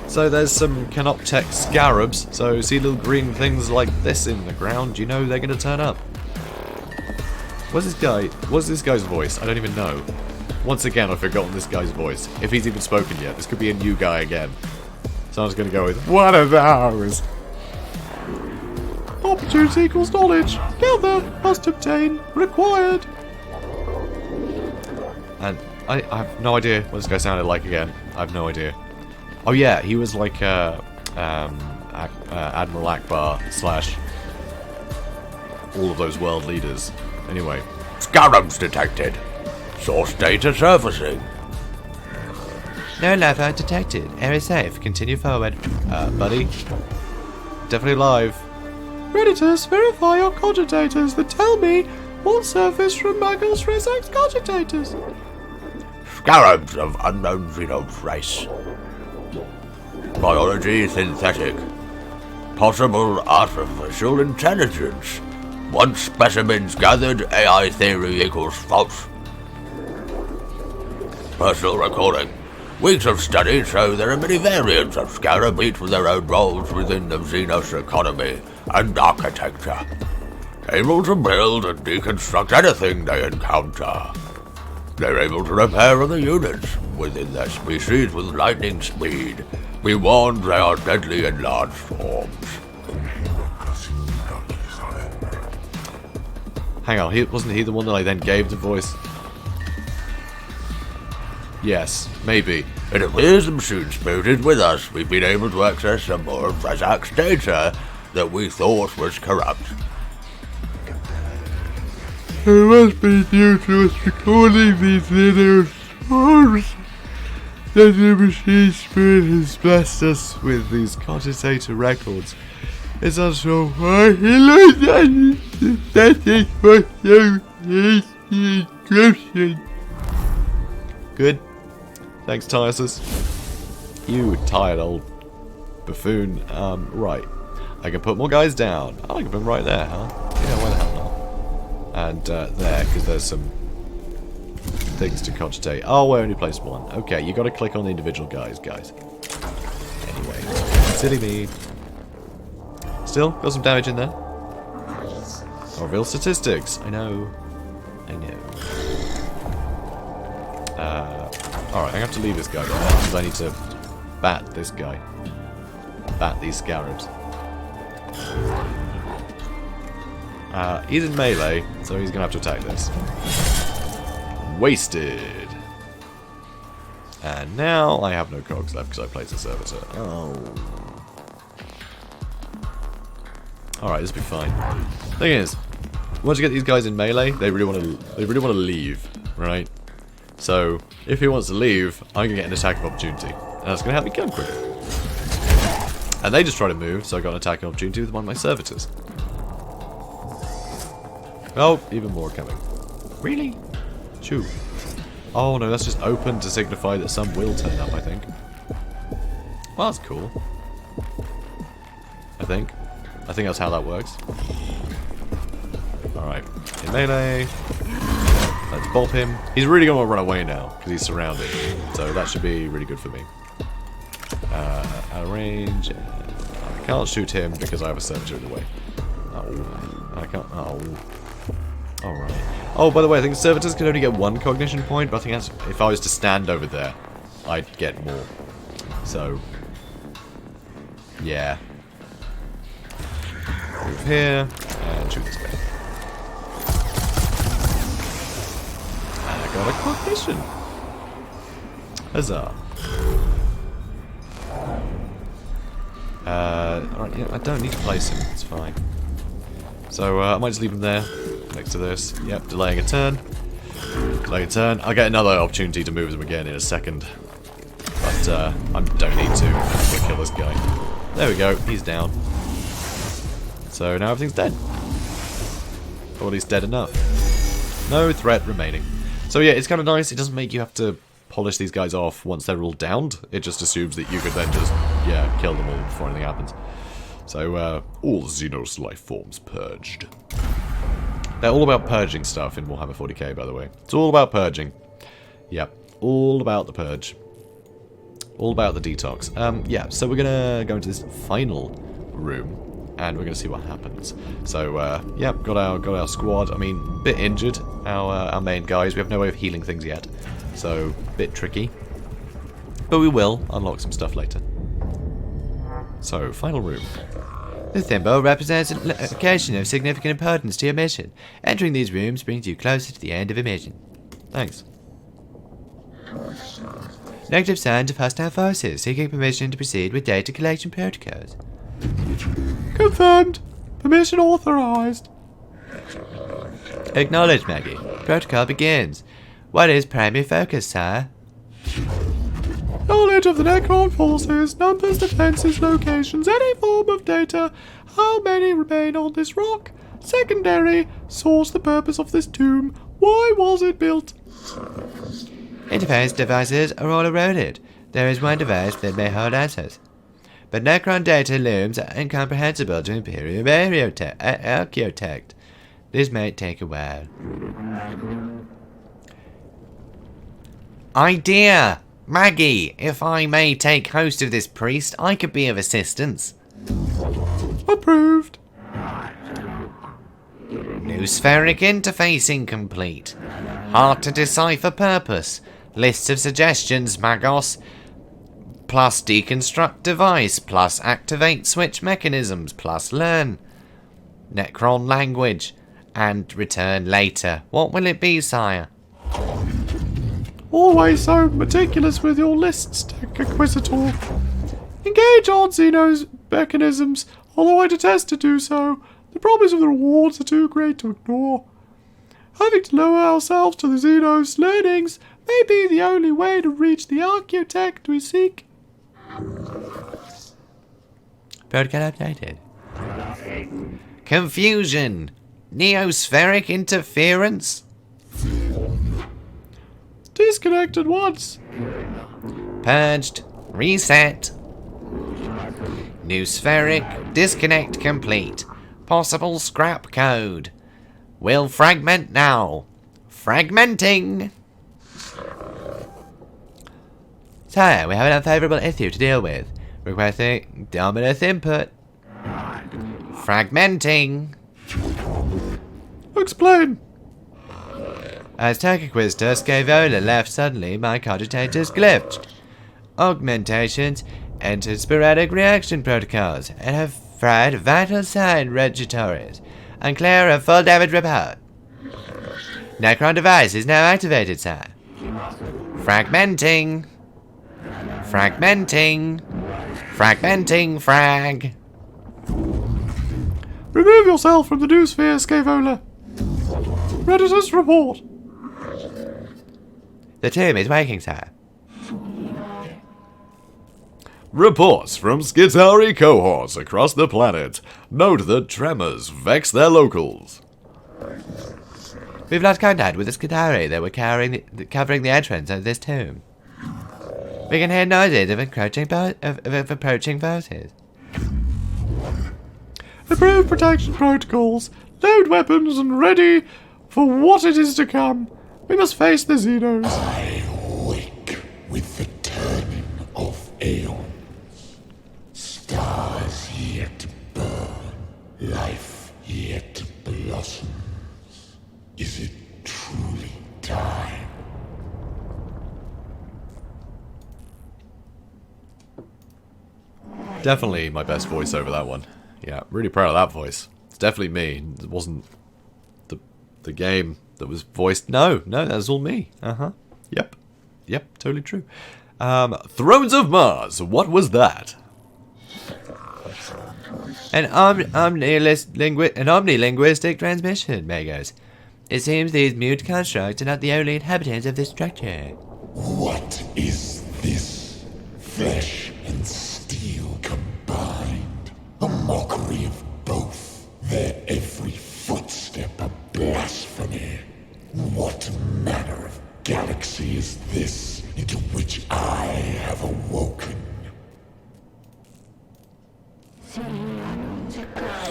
S2: So there's some Canoptech scarabs. So see little green things like this in the ground. You know they're going to turn up. What's this guy? What's this guy's voice? I don't even know. Once again, I've forgotten this guy's voice. If he's even spoken yet, this could be a new guy again. So I'm just going to go with one of those.
S4: Opportunity equals knowledge. Gather, must obtain, required.
S2: And I have no idea what this guy sounded like again. I have no idea. Oh yeah, he was like Admiral Akbar / all of those world leaders. Anyway.
S5: Scarabs detected. Source data surfacing.
S3: No lava detected. Area safe. Continue forward.
S2: Buddy. Definitely alive.
S4: Predators, verify your cogitators that tell me what surface from Magnus Rezak's cogitators.
S5: Scarabs of unknown xenos race. Biology synthetic. Possible artificial intelligence. Once specimens gathered, AI theory equals false. Personal recording. Weeks of study show there are many variants of scarab, each with their own roles within the Xenos economy and architecture. Able to build and deconstruct anything they encounter. They're able to repair other units within their species with lightning speed. Be warned, they are deadly in large forms.
S2: Hang on, wasn't he the one that I then gave the voice? Yes, maybe.
S5: It appears the machine spirit is with us. We've been able to access some more of Rezak's data that we thought was corrupt.
S4: It must be due to us recording these videos that the machine spirit has blessed us with these cogitator records. It's not sure why he learned that is what the encryption.
S2: Good. Thanks, Tysus. You tired old buffoon. Right. I can put more guys down. Oh, I can put them right there, huh? Yeah, why the hell not? And there, because there's some things to cogitate. Oh, we only placed one. Okay, you got to click on the individual guys. Anyway, silly me. Still, got some damage in there. Reveal statistics. I know. Alright, I have to leave this guy there because I need to bat this guy. Bat these scarabs. He's in melee, so he's gonna have to attack this. Wasted. And now I have no cogs left because I placed a servitor. Oh. Alright, this will be fine. Thing is, once you get these guys in melee, they really want to leave, right? So if he wants to leave, I'm gonna get an attack of opportunity, and that's gonna help me kill him quicker. And they just try to move, so I got an attack of opportunity with one of my servitors. Oh, even more coming. Really? Shoo. Oh no, that's just open to signify that some will turn up, I think. Well, that's cool. I think that's how that works. Alright, in melee. Let's bob him. He's really going to run away now, because he's surrounded. So that should be really good for me. Out of range. I can't shoot him because I have a servitor in the way. Oh, I can't. Oh. Alright. Oh, by the way, I think servitors can only get one cognition point, but I think that's, if I was to stand over there, I'd get more. So, yeah. Move here, and shoot this guy. got a cognition. Huzzah. Alright, yeah, I don't need to place him, it's fine. So, I might just leave him there, next to this. Yep, delaying a turn. Delaying a turn. I'll get another opportunity to move them again in a second. But, I don't need to. I'm just gonna kill this guy. There we go, he's down. So, now everything's dead. Or at least dead enough. No threat remaining. So yeah, it's kind of nice. It doesn't make you have to polish these guys off once they're all downed. It just assumes that you could then just, yeah, kill them all before anything happens. So, all Xenos life forms purged. They're all about purging stuff in Warhammer 40K, by the way. It's all about purging. Yep, all about the purge. All about the detox. Yeah, so we're gonna go into this final room, and we're gonna see what happens. So, yeah, got our squad. I mean, bit injured, our main guys. We have no way of healing things yet, so bit tricky. But we will unlock some stuff later. So, final room.
S3: The symbol represents a location of significant importance to your mission. Entering these rooms brings you closer to the end of a mission.
S2: Thanks.
S3: Negative signs of hostile forces seeking permission to proceed with data collection protocols.
S4: Confirmed. Permission authorized.
S3: Acknowledged, Maggie. Protocol begins. What is primary focus, sir?
S4: Knowledge of the Necron forces, numbers, defenses, locations, any form of data. How many remain on this rock? Secondary. Source the purpose of this tomb. Why was it built?
S3: Interface devices are all eroded. There is one device that may hold answers. But Necron data looms incomprehensible to Imperial architect. This might take a while. Idea! Maggie, if I may take host of this priest, I could be of assistance.
S4: Approved.
S3: New spheric interface incomplete. Hard to decipher purpose. Lists of suggestions, Magos. Plus deconstruct device, plus activate switch mechanisms, plus learn. Necron language. And return later. What will it be, sire?
S4: Always so meticulous with your lists, Tech Inquisitor. Engage on Xeno's mechanisms, although I detest to do so. The promise of the rewards are too great to ignore. Having to lower ourselves to the Xenos' learnings may be the only way to reach the architect we seek.
S3: Protocol updated. Confusion. Neospheric interference.
S4: Disconnected once.
S3: Purged. Reset. New spheric. Disconnect complete. Possible scrap code. Will fragment now. Fragmenting. Sire, we have an unfavorable issue to deal with. Requesting Dominus input. Fragmenting.
S4: Explain.
S3: As Tech Inquisitor Scaevola left suddenly, my cogitators glitched. Augmentations entered sporadic reaction protocols and have fried vital sign registries. Unclear of full damage report. Necron device is now activated, sir. Fragmenting. Fragmenting. Fragmenting frag.
S4: Remove yourself from the noosphere, Scaevola. Redditor's report.
S3: The tomb is waking, sir.
S1: Reports from Skitarii cohorts across the planet note that tremors vex their locals.
S3: We've lost contact with the Skitarii that were covering the entrance of this tomb. We can hear noises of approaching forces.
S4: Improve protection protocols. Load weapons and ready for what it is to come. We must face the Xenos.
S6: I wake with the turning of aeons. Stars yet burn, life yet blossoms. Is it truly time?
S2: Definitely my best voice over that one. Yeah, really proud of that voice. It's definitely me. It wasn't the The game that was voiced... No, that's all me. Uh-huh. Yep, totally true. Thrones of Mars, what was that?
S3: An omnilinguistic transmission, Magos. It seems these mute constructs are not the only inhabitants of this structure.
S6: What is this? Flesh and steel combined. A mockery of both. Their every footstep a blasphemy. What manner of galaxy is this into which I have awoken?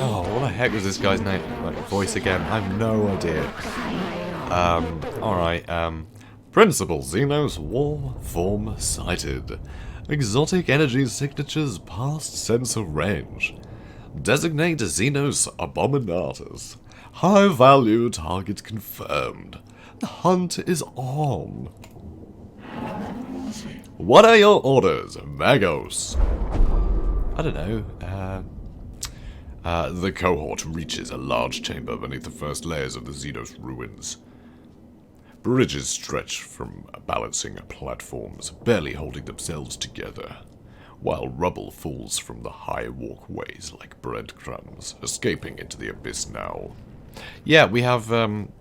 S2: Oh, what the heck was this guy's name? Like, voice again? I have no idea. Alright, Principal Xenos War Form Sighted. Exotic energy signatures past sensor range. Designate Xenos Abominatus. High value target confirmed. The hunt is on. What are your orders, Magos? I don't know. The cohort reaches a large chamber beneath the first layers of the Xenos ruins. Bridges stretch from balancing platforms, barely holding themselves together, while rubble falls from the high walkways like breadcrumbs, escaping into the abyss now. Yeah, we have in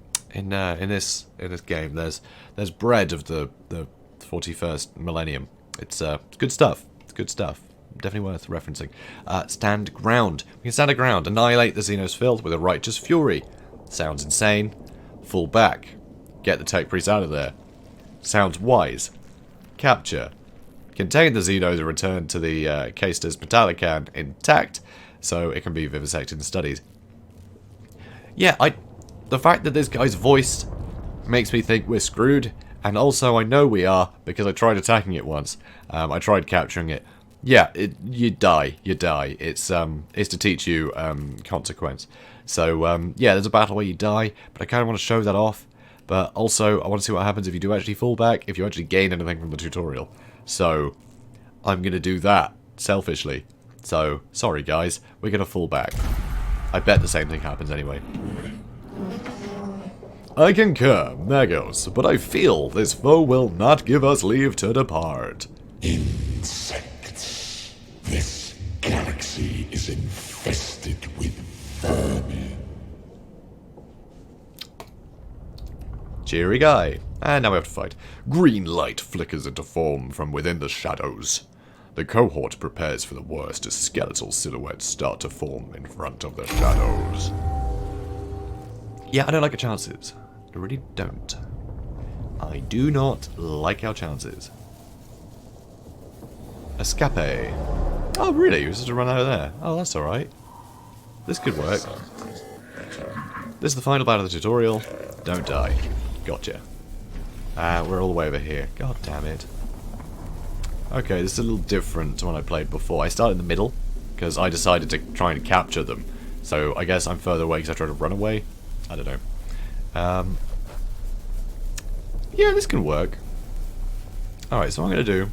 S2: this game. There's bread of the 41st millennium. It's good stuff. It's good stuff. Definitely worth referencing. Stand ground. We can stand our ground. Annihilate the Xenos field with a righteous fury. Sounds insane. Fall back. Get the tech priest out of there. Sounds wise. Capture. Contain the Xenos and return to the Caestus Metallican intact, so it can be vivisected and studied. Yeah, the fact that this guy's voiced makes me think we're screwed, and also I know we are because I tried attacking it once. I tried capturing it. Yeah, you die. It's to teach you consequence. So yeah, there's a battle where you die, but I kind of want to show that off. But also, I want to see what happens if you do actually fall back, if you actually gain anything from the tutorial. So I'm gonna do that selfishly. So sorry guys, we're gonna fall back. I bet the same thing happens anyway. I concur, Magos, but I feel this foe will not give us leave to depart.
S6: Insects. This galaxy is infested with vermin.
S2: Cheery guy. And now we have to fight. Green light flickers into form from within the shadows. The cohort prepares for the worst as skeletal silhouettes start to form in front of the shadows. Yeah, I don't like our chances. I really don't. I do not like our chances. Escape. Oh, really? You're supposed to run out of there? Oh, that's alright. This could work. This is the final battle of the tutorial. Don't die. Gotcha. We're all the way over here. God damn it. Okay, this is a little different to when I played before. I started in the middle, because I decided to try and capture them. So I guess I'm further away because I tried to run away. I don't know. Yeah, this can work. Alright, so what I'm going to do...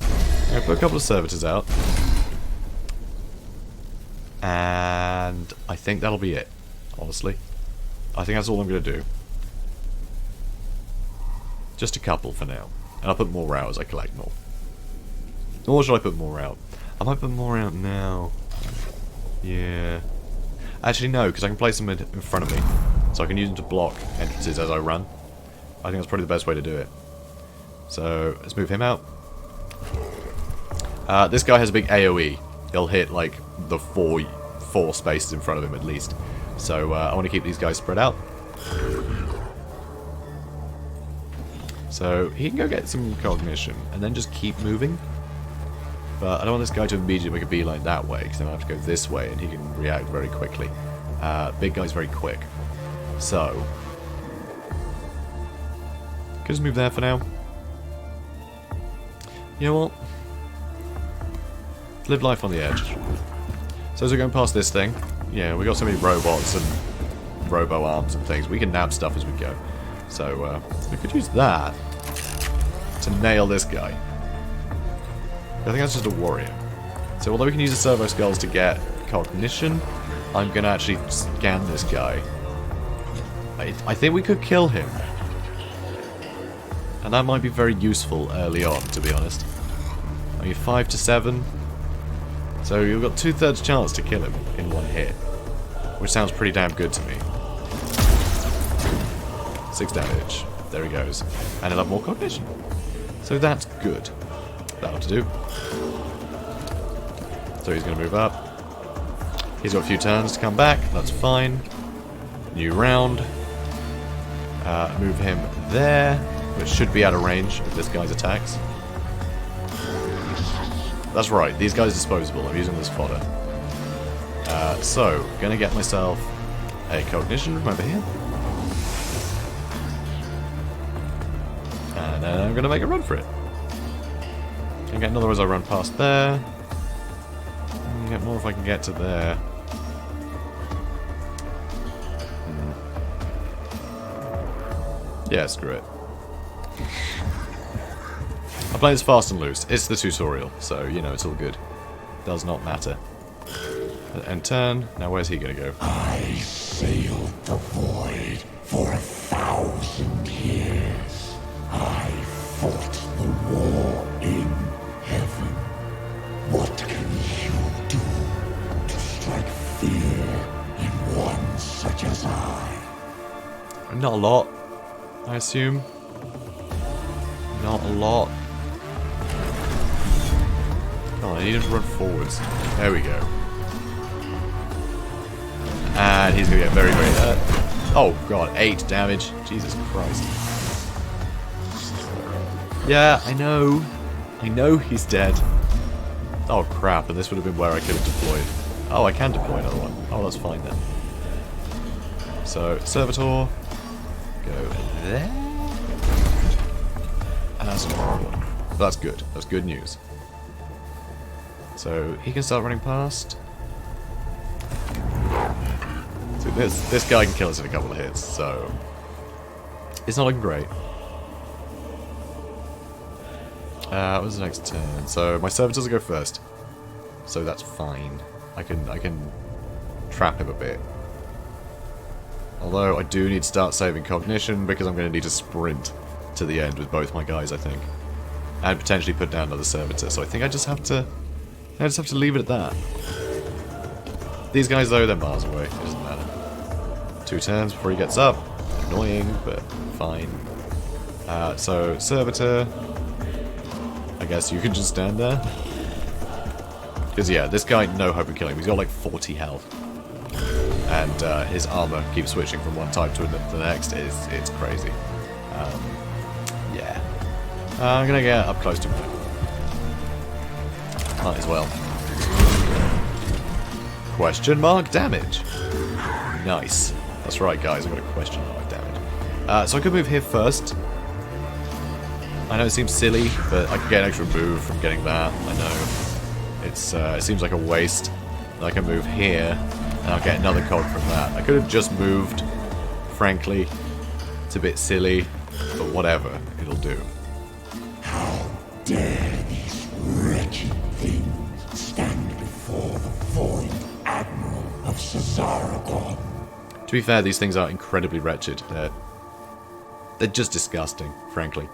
S2: I'm going to put a couple of servitors out. And I think that'll be it, honestly. I think that's all I'm going to do. Just a couple for now. And I'll put more out as I collect more. Or should I put more out? I might put more out now. Yeah. Actually, no, because I can place them in front of me. So I can use them to block entrances as I run. I think that's probably the best way to do it. So, let's move him out. This guy has a big AoE. He'll hit, like, the four spaces in front of him at least. So, I want to keep these guys spread out. So, he can go get some cognition, and then just keep moving. But I don't want this guy to immediately make a beeline that way, because then I have to go this way, and he can react very quickly. Big guy's very quick. So, can just move there for now. You know what? Live life on the edge. So as we're going past this thing, yeah, we got so many robots and robo arms and things. We can nab stuff as we go. So we could use that to nail this guy. I think that's just a warrior. So although we can use the servo skulls to get cognition, I'm gonna actually scan this guy. I think we could kill him. And that might be very useful early on, to be honest. I mean, 5 to 7. So you've got 2/3 chance to kill him in one hit. Which sounds pretty damn good to me. 6 damage. There he goes. And he'll have more cognition. So that's good. That'll do. So he's going to move up. He's got a few turns to come back. That's fine. New round. Move him there, which should be out of range of this guy's attacks. That's right, these guys are disposable. I'm using this fodder. So, gonna get myself a cognition from over here. And then I'm gonna make a run for it. Can get another as I run past there. Get more if I can get to there. Yeah, screw it. I play this fast and loose. It's the tutorial, so, you know, it's all good. Does not matter. And turn. Now, where's he gonna go?
S6: I sailed the void for 1,000 years. I fought the war in heaven. What can you do to strike fear in one such as I?
S2: Not a lot, I assume. Not a lot. Oh, I need him to run forwards. There we go. And he's gonna get very, very hurt. Oh god, 8 damage. Jesus Christ. Yeah, I know. I know he's dead. Oh crap, and this would have been where I could have deployed. Oh, I can deploy another one. Oh, that's fine then. So, Servitor. Go there. And that's a horrible one. But that's good. That's good news. So, he can start running past. So this guy can kill us in a couple of hits, so it's not looking great. What was the next turn? So my servitors will go first, so that's fine. I can trap him a bit. Although I do need to start saving cognition because I'm going to need to sprint to the end with both my guys, I think, and potentially put down another servitor. So I think I just have to leave it at that. These guys though, they're miles away. It doesn't matter. 2 turns before he gets up. Annoying, but fine. So, Servitor. I guess you can just stand there. Because, yeah, this guy, no hope of killing him. He's got like 40 health. And his armor keeps switching from one type to the next. It's crazy. Yeah. I'm gonna get up close to him. Might as well. Question mark damage. Nice. That's right, guys. I've got a question mark damage. So I could move here first. I know it seems silly, but I could get an extra move from getting that. I know. It seems like a waste. I can move here, and I'll get another cog from that. I could have just moved, frankly. It's a bit silly, but whatever. It'll do.
S6: How dare these wretched things stand before the void admiral of Cesaragon?
S2: To be fair, these things are incredibly wretched. They're just disgusting, frankly.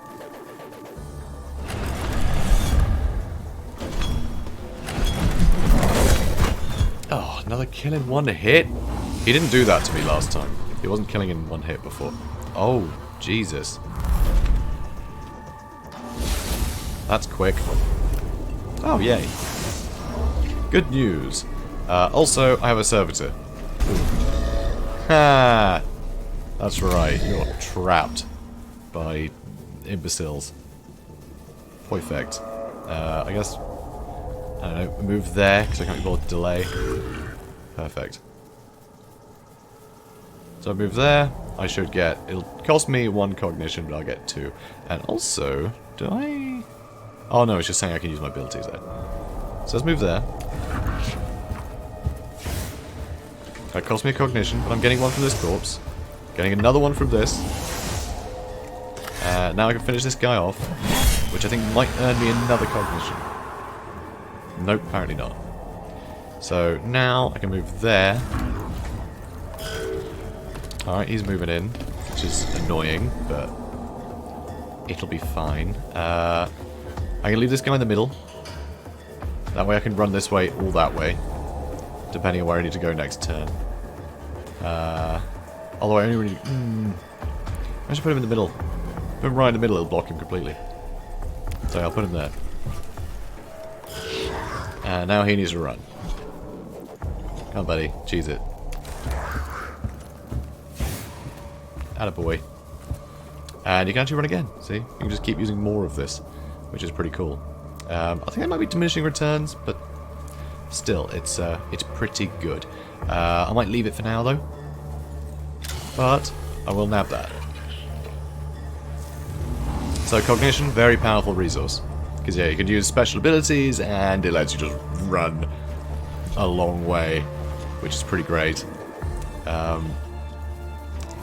S2: Oh, another kill in one hit? He didn't do that to me last time. He wasn't killing in one hit before. Oh, Jesus. That's quick. Oh, yay. Good news. Also, I have a servitor. Ha! That's right, you're trapped by imbeciles. Perfect. I guess, I don't know, move there, because I can't be bothered to delay. Perfect. So I move there, I should get, it'll cost me 1 cognition, but I'll get 2. And also, do I? Oh no, it's just saying I can use my abilities there. So let's move there. That cost me a cognition, but I'm getting 1 from this corpse. Getting another 1 from this. Now I can finish this guy off, which I think might earn me another cognition. Nope, apparently not. So now I can move there. Alright, he's moving in, which is annoying, but it'll be fine. I can leave this guy in the middle. That way I can run this way or that way, depending on where I need to go next turn. Although I only really... I should put him in the middle. Put him right in the middle, it'll block him completely. So I'll put him there. And now he needs to run. Come on, buddy. Cheese it. Attaboy. And you can actually run again. See? You can just keep using more of this, which is pretty cool. I think that might be diminishing returns, but still, it's pretty good. I might leave it for now, though. But I will nab that. So cognition, very powerful resource. Because yeah, you can use special abilities and it lets you just run a long way, which is pretty great. I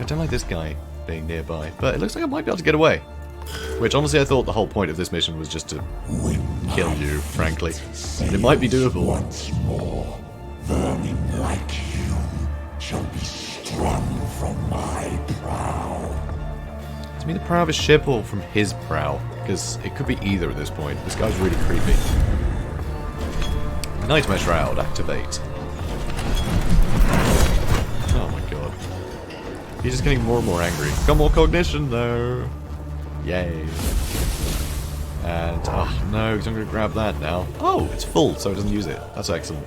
S2: don't like this guy being nearby, but it looks like I might be able to get away. Which honestly I thought the whole point of this mission was just to kill you, frankly. And it might be doable.
S6: Once more, vermin like you shall be strung from my prow.
S2: To me, the prow of a ship or from his prow? Because it could be either at this point. This guy's really creepy. Nightmare Shroud, activate. Oh my god. He's just getting more and more angry. Got more cognition though. Yay. And, oh no, because I'm going to grab that now. Oh, it's full, so it doesn't use it. That's excellent.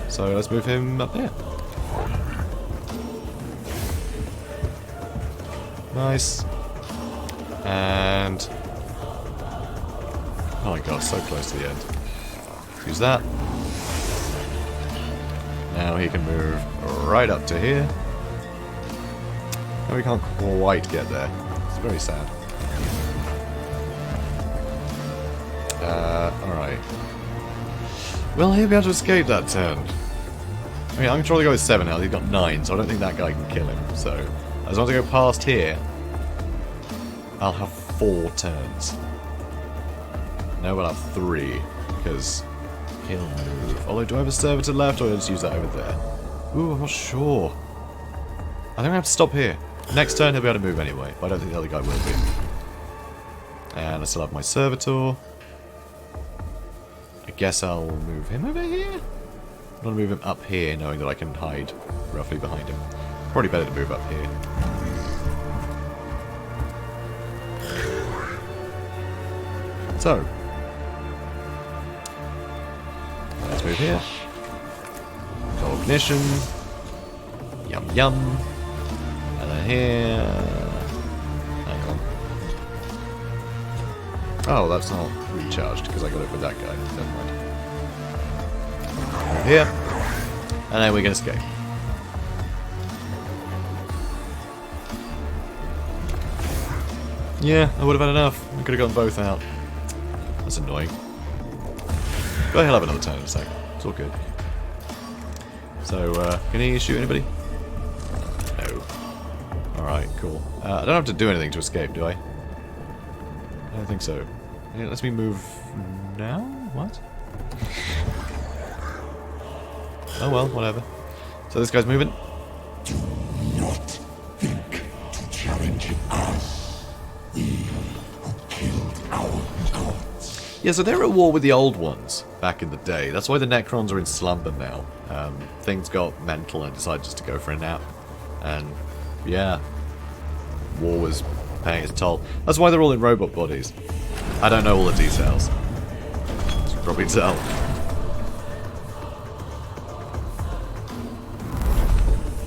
S2: So let's move him up here. Nice. And... oh my god, so close to the end. Use that. Now he can move right up to here. And we can't quite get there. It's very sad. Alright. Well, he'll be able to escape that turn. I mean, I'm trying to go with 7 now. He's got 9, so I don't think that guy can kill him. So, as long as I go past here, I'll have 4 turns. No, we'll have 3, because he'll move. Although, do I have a servitor left, or do I just use that over there? Ooh, I'm not sure. I think I have to stop here. Next turn, he'll be able to move anyway, but I don't think the other guy will be. And I still have my servitor. I guess I'll move him over here? I'm going to move him up here, knowing that I can hide roughly behind him. Probably better to move up here. So, let's move here. Cognition. Yum yum. And then here. Hang on. Oh, that's not recharged because I got it with that guy. Never mind. Move here. And then we can escape. Yeah, I would have had enough. I could have gotten both out. That's annoying. But he'll have another turn in a sec. It's all good. So, can he shoot anybody? No. Alright, cool. I don't have to do anything to escape, do I? I don't think so. Yeah, let me move now? What? Oh well, whatever. So this guy's moving.
S6: Do not think to challenge us. We who killed our gods.
S2: Yeah, so they're at war with the old ones back in the day. That's why the Necrons are in slumber now. Things got mental and decided just to go for a nap. And, yeah, war was paying its toll. That's why they're all in robot bodies. I don't know all the details. As you can probably tell.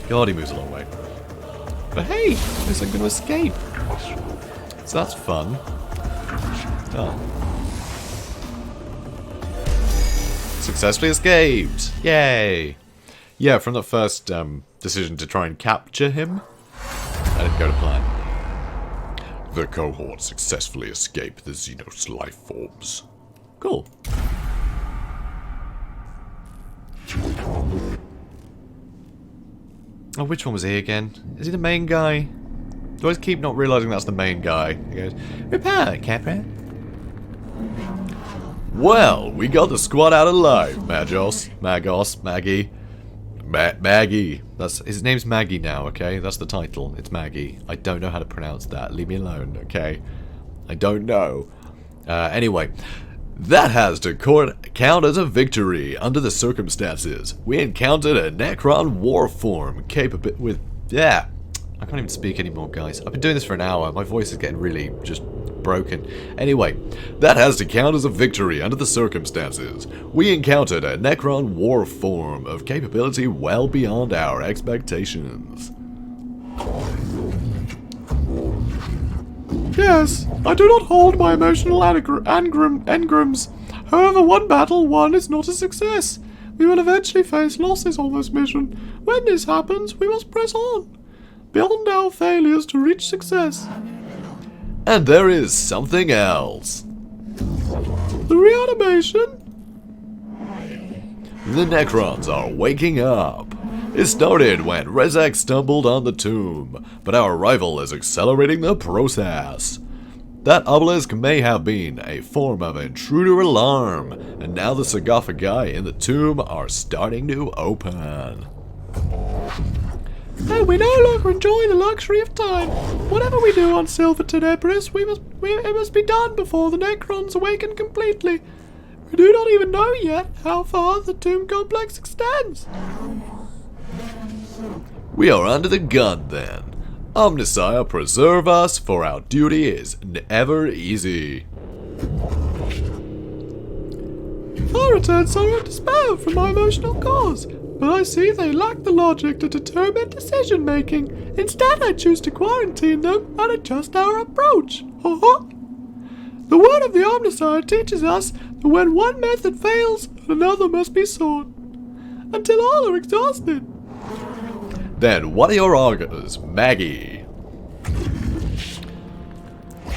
S2: God, he moves a long way. But hey, looks like I'm going to escape. So that's fun. Done. Successfully escaped! Yay! Yeah, from the first decision to try and capture him, I didn't go to plan.
S1: The cohort successfully escaped the Xenos life forms.
S2: Cool. Oh, which one was he again? Is he the main guy? Do I just keep not realising that's the main guy? He goes, repair, Capra.
S1: Well, we got the squad out alive, Magos, Maggie. Maggie.
S2: His name's Maggie now, okay? That's the title. It's Maggie. I don't know how to pronounce that. Leave me alone, okay? I don't know. Anyway, that has to count as a victory under the circumstances. We encountered a Necron war form capable with... Yeah, I can't even speak anymore, guys. I've been doing this for an hour. My voice is getting really just broken. Anyway, that has to count as a victory under the circumstances. We encountered a Necron war form of capability well beyond our expectations.
S4: Yes, I do not hold my emotional engrams. However, one battle won is not a success. We will eventually face losses on this mission. When this happens, we must press on, beyond our failures to reach success.
S1: And there is something else.
S4: The reanimation?
S1: The Necrons are waking up. It started when Rezak stumbled on the tomb, but our arrival is accelerating the process. That obelisk may have been a form of intruder alarm, and now the sarcophagi in the tomb are starting to open.
S4: And we no longer enjoy the luxury of time. Whatever we do on Silver Tenebris, it must be done before the Necrons awaken completely. We do not even know yet how far the tomb complex extends.
S1: We are under the gun then. Omnissiah, preserve us, for our duty is never easy.
S4: I return sorrow and despair from my emotional cause, but I see they lack the logic to determine decision making. Instead, I choose to quarantine them and adjust our approach. The word of the Omnissiah teaches us that when one method fails, another must be sought, until all are exhausted.
S1: Then what are your orders, Maggie?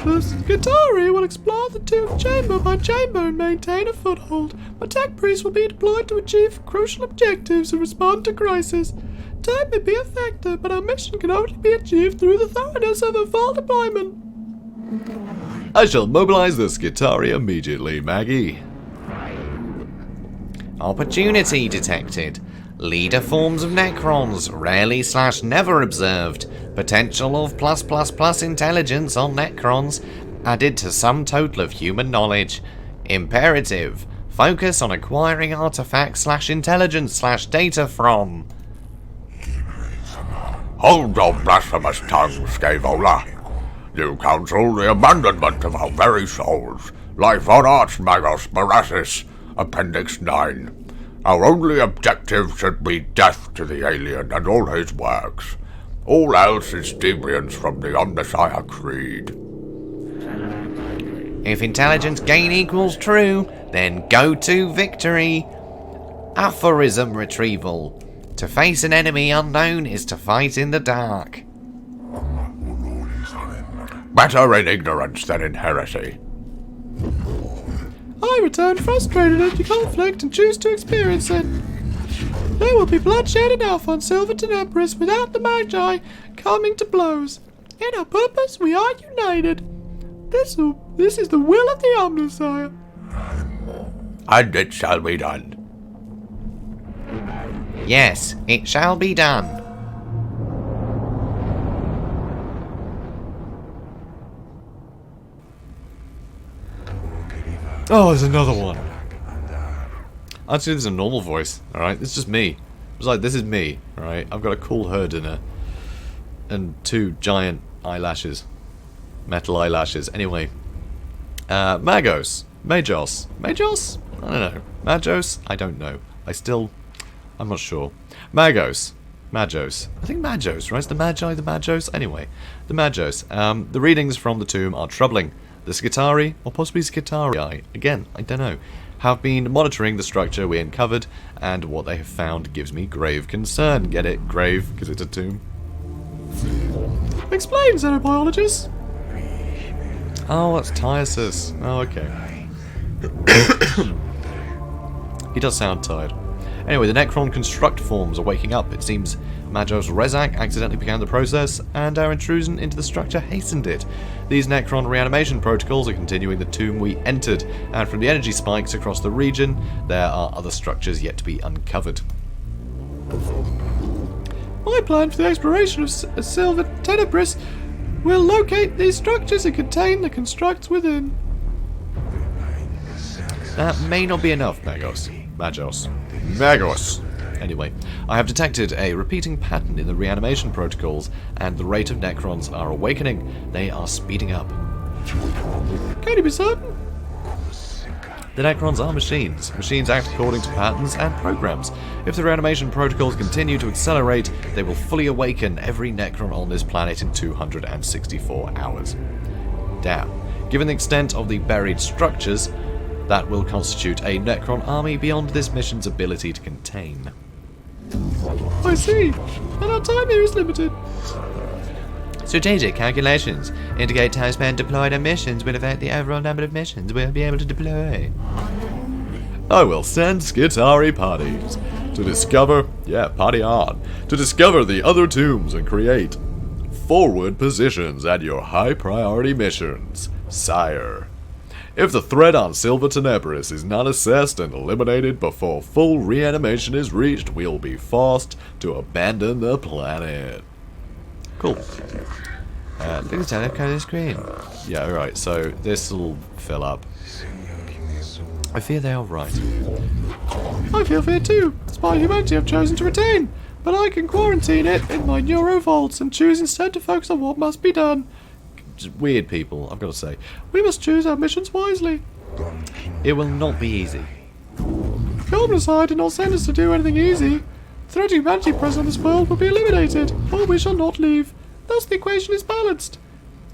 S4: The Skitarii will explore the tomb chamber by chamber and maintain a foothold. My tech priest will be deployed to achieve crucial objectives and respond to crisis. Time may be a factor, but our mission can only be achieved through the thoroughness of a full deployment.
S1: I shall mobilize the Skitarii immediately, Maggie.
S2: Opportunity detected. Leader forms of Necrons, rarely/never observed. Potential of +++ intelligence on Necrons, added to sum total of human knowledge. Imperative. Focus on acquiring artifacts/intelligence/data from.
S5: Hold your blasphemous tongue, Scaevola. You counsel the abandonment of our very souls. Life on Archmagos Barassus, Appendix 9. Our only objective should be death to the alien and all his works. All else is deviance from the Omnissiah Creed.
S2: If intelligence gain equals true, then go to victory. Aphorism retrieval. To face an enemy unknown is to fight in the dark.
S5: Better in ignorance than in heresy.
S4: I return frustrated at the conflict and choose to experience it. There will be bloodshed enough on Silver Tenebris without the Magi coming to blows. In our purpose, we are united. This is the will of the Omnissiah.
S5: And it shall be done.
S2: Yes, it shall be done.
S4: Oh, there's another one.
S2: Actually, this is a normal voice, alright? It's just me. It's like, this is me, alright? I've got a cool hood and 2 giant eyelashes. Metal eyelashes. Anyway. Magos. Majos. Majos? I don't know. Magos? I don't know. I'm not sure. Magos. Magos. I think Magos, right? It's the Magi, the Magos? Anyway. The Magos. The readings from the tomb are troubling. The Skitarii, or possibly Skitarii, again, I don't know, have been monitoring the structure we uncovered, and what they have found gives me grave concern. Get it? Grave, because it's a tomb.
S4: Explain, xenobiologist.
S2: Oh, that's Tyrus. Oh, okay. He does sound tired. Anyway, the Necron construct forms are waking up. It seems Magos Rezak accidentally began the process, and our intrusion into the structure hastened it. These Necron reanimation protocols are continuing the tomb we entered, and from the energy spikes across the region, there are other structures yet to be uncovered.
S4: My plan for the exploration of Silver Tenebris will locate these structures and contain the constructs within.
S2: That may not be enough, Magos. Anyway, I have detected a repeating pattern in the reanimation protocols, and the rate of Necrons are awakening. They are speeding up.
S4: Can you be certain?
S2: The Necrons are machines. Machines act according to patterns and programs. If the reanimation protocols continue to accelerate, they will fully awaken every Necron on this planet in 264 hours. Damn. Given the extent of the buried structures, that will constitute a Necron army beyond this mission's ability to contain.
S4: I see. And our time here is limited.
S3: Strategic calculations indicate time spent deployed on missions will affect the overall number of missions we'll be able to deploy.
S1: I will send Skitari parties to discover, party on, to discover the other tombs and create forward positions at your high priority missions, sire. If the threat on Silver Tenebris is not assessed and eliminated before full reanimation is reached, we'll be forced to abandon the planet.
S2: Cool.
S3: Please don't cover the screen.
S2: Yeah, alright, so this will fill up. I fear they are right.
S4: I feel fear too. It's my humanity I've chosen to retain, but I can quarantine it in my neurovaults and choose instead to focus on what must be done.
S2: Just weird people, I've got to say.
S4: We must choose our missions wisely.
S2: It will not be easy.
S4: Homicide did not send us to do anything easy. The threat to humanity present on this world will be eliminated, or we shall not leave. Thus the equation is balanced.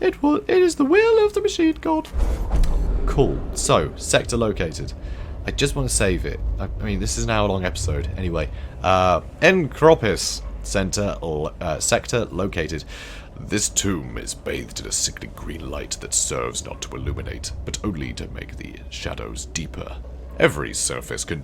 S4: It is the will of the machine god.
S2: Cool. So, sector located. I just want to save it. I mean, this is an hour-long episode. Anyway, Encropis sector located.
S1: This tomb is bathed in a sickening green light that serves not to illuminate, but only to make the shadows deeper. Every surface seems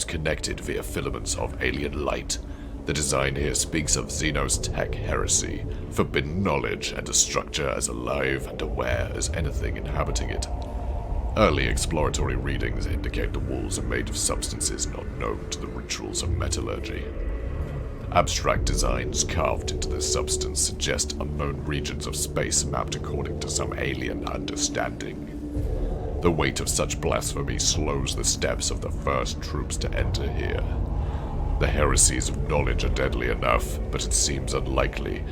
S1: connected via filaments of alien light. The design here speaks of Xenos tech heresy, forbidden knowledge, and a structure as alive and aware as anything inhabiting it. Early exploratory readings indicate the walls are made of substances not known to the rituals of metallurgy. Abstract designs carved into this substance suggest unknown regions of space mapped according to some alien understanding. The weight of such blasphemy slows the steps of the first troops to enter here. The heresies of knowledge are deadly enough, but it seems unlikely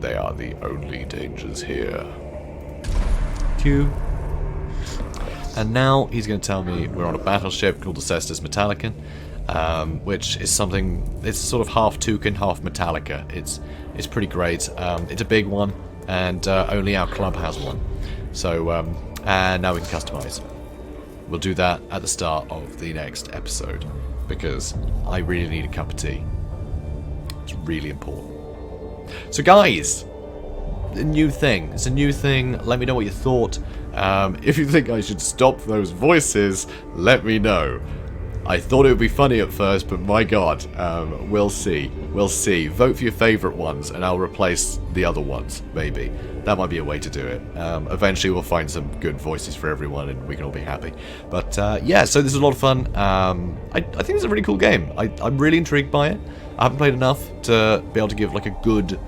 S1: they are the only dangers here.
S2: Q. And now he's going to tell me we're on a battleship called the Cestus Metallican, which is something, it's sort of half toucan, half Metallica. It's pretty great. It's a big one, and only our club has one. So, and now we can customize. We'll do that at the start of the next episode, because I really need a cup of tea. It's really important. So guys, a new thing. It's a new thing. Let me know what you thought. If you think I should stop those voices, let me know. I thought it would be funny at first, but my god, we'll see. We'll see. Vote for your favourite ones, and I'll replace the other ones, maybe. That might be a way to do it. Eventually we'll find some good voices for everyone, and we can all be happy. But yeah, so this is a lot of fun. I think it's a really cool game. I'm really intrigued by it. I haven't played enough to be able to give like a good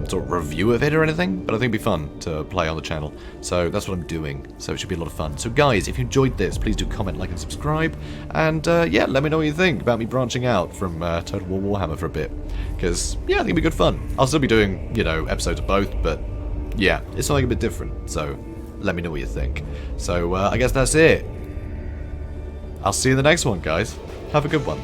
S2: sort of review of it or anything, but I think it'd be fun to play on the channel. So that's what I'm doing. So it should be a lot of fun. So guys, if you enjoyed this, please do comment, like, and subscribe. And yeah, let me know what you think about me branching out from Total War Warhammer for a bit. Because, yeah, I think it'd be good fun. I'll still be doing, you know, episodes of both, but yeah, it's something a bit different. So let me know what you think. So I guess that's it. I'll see you in the next one, guys. Have a good one.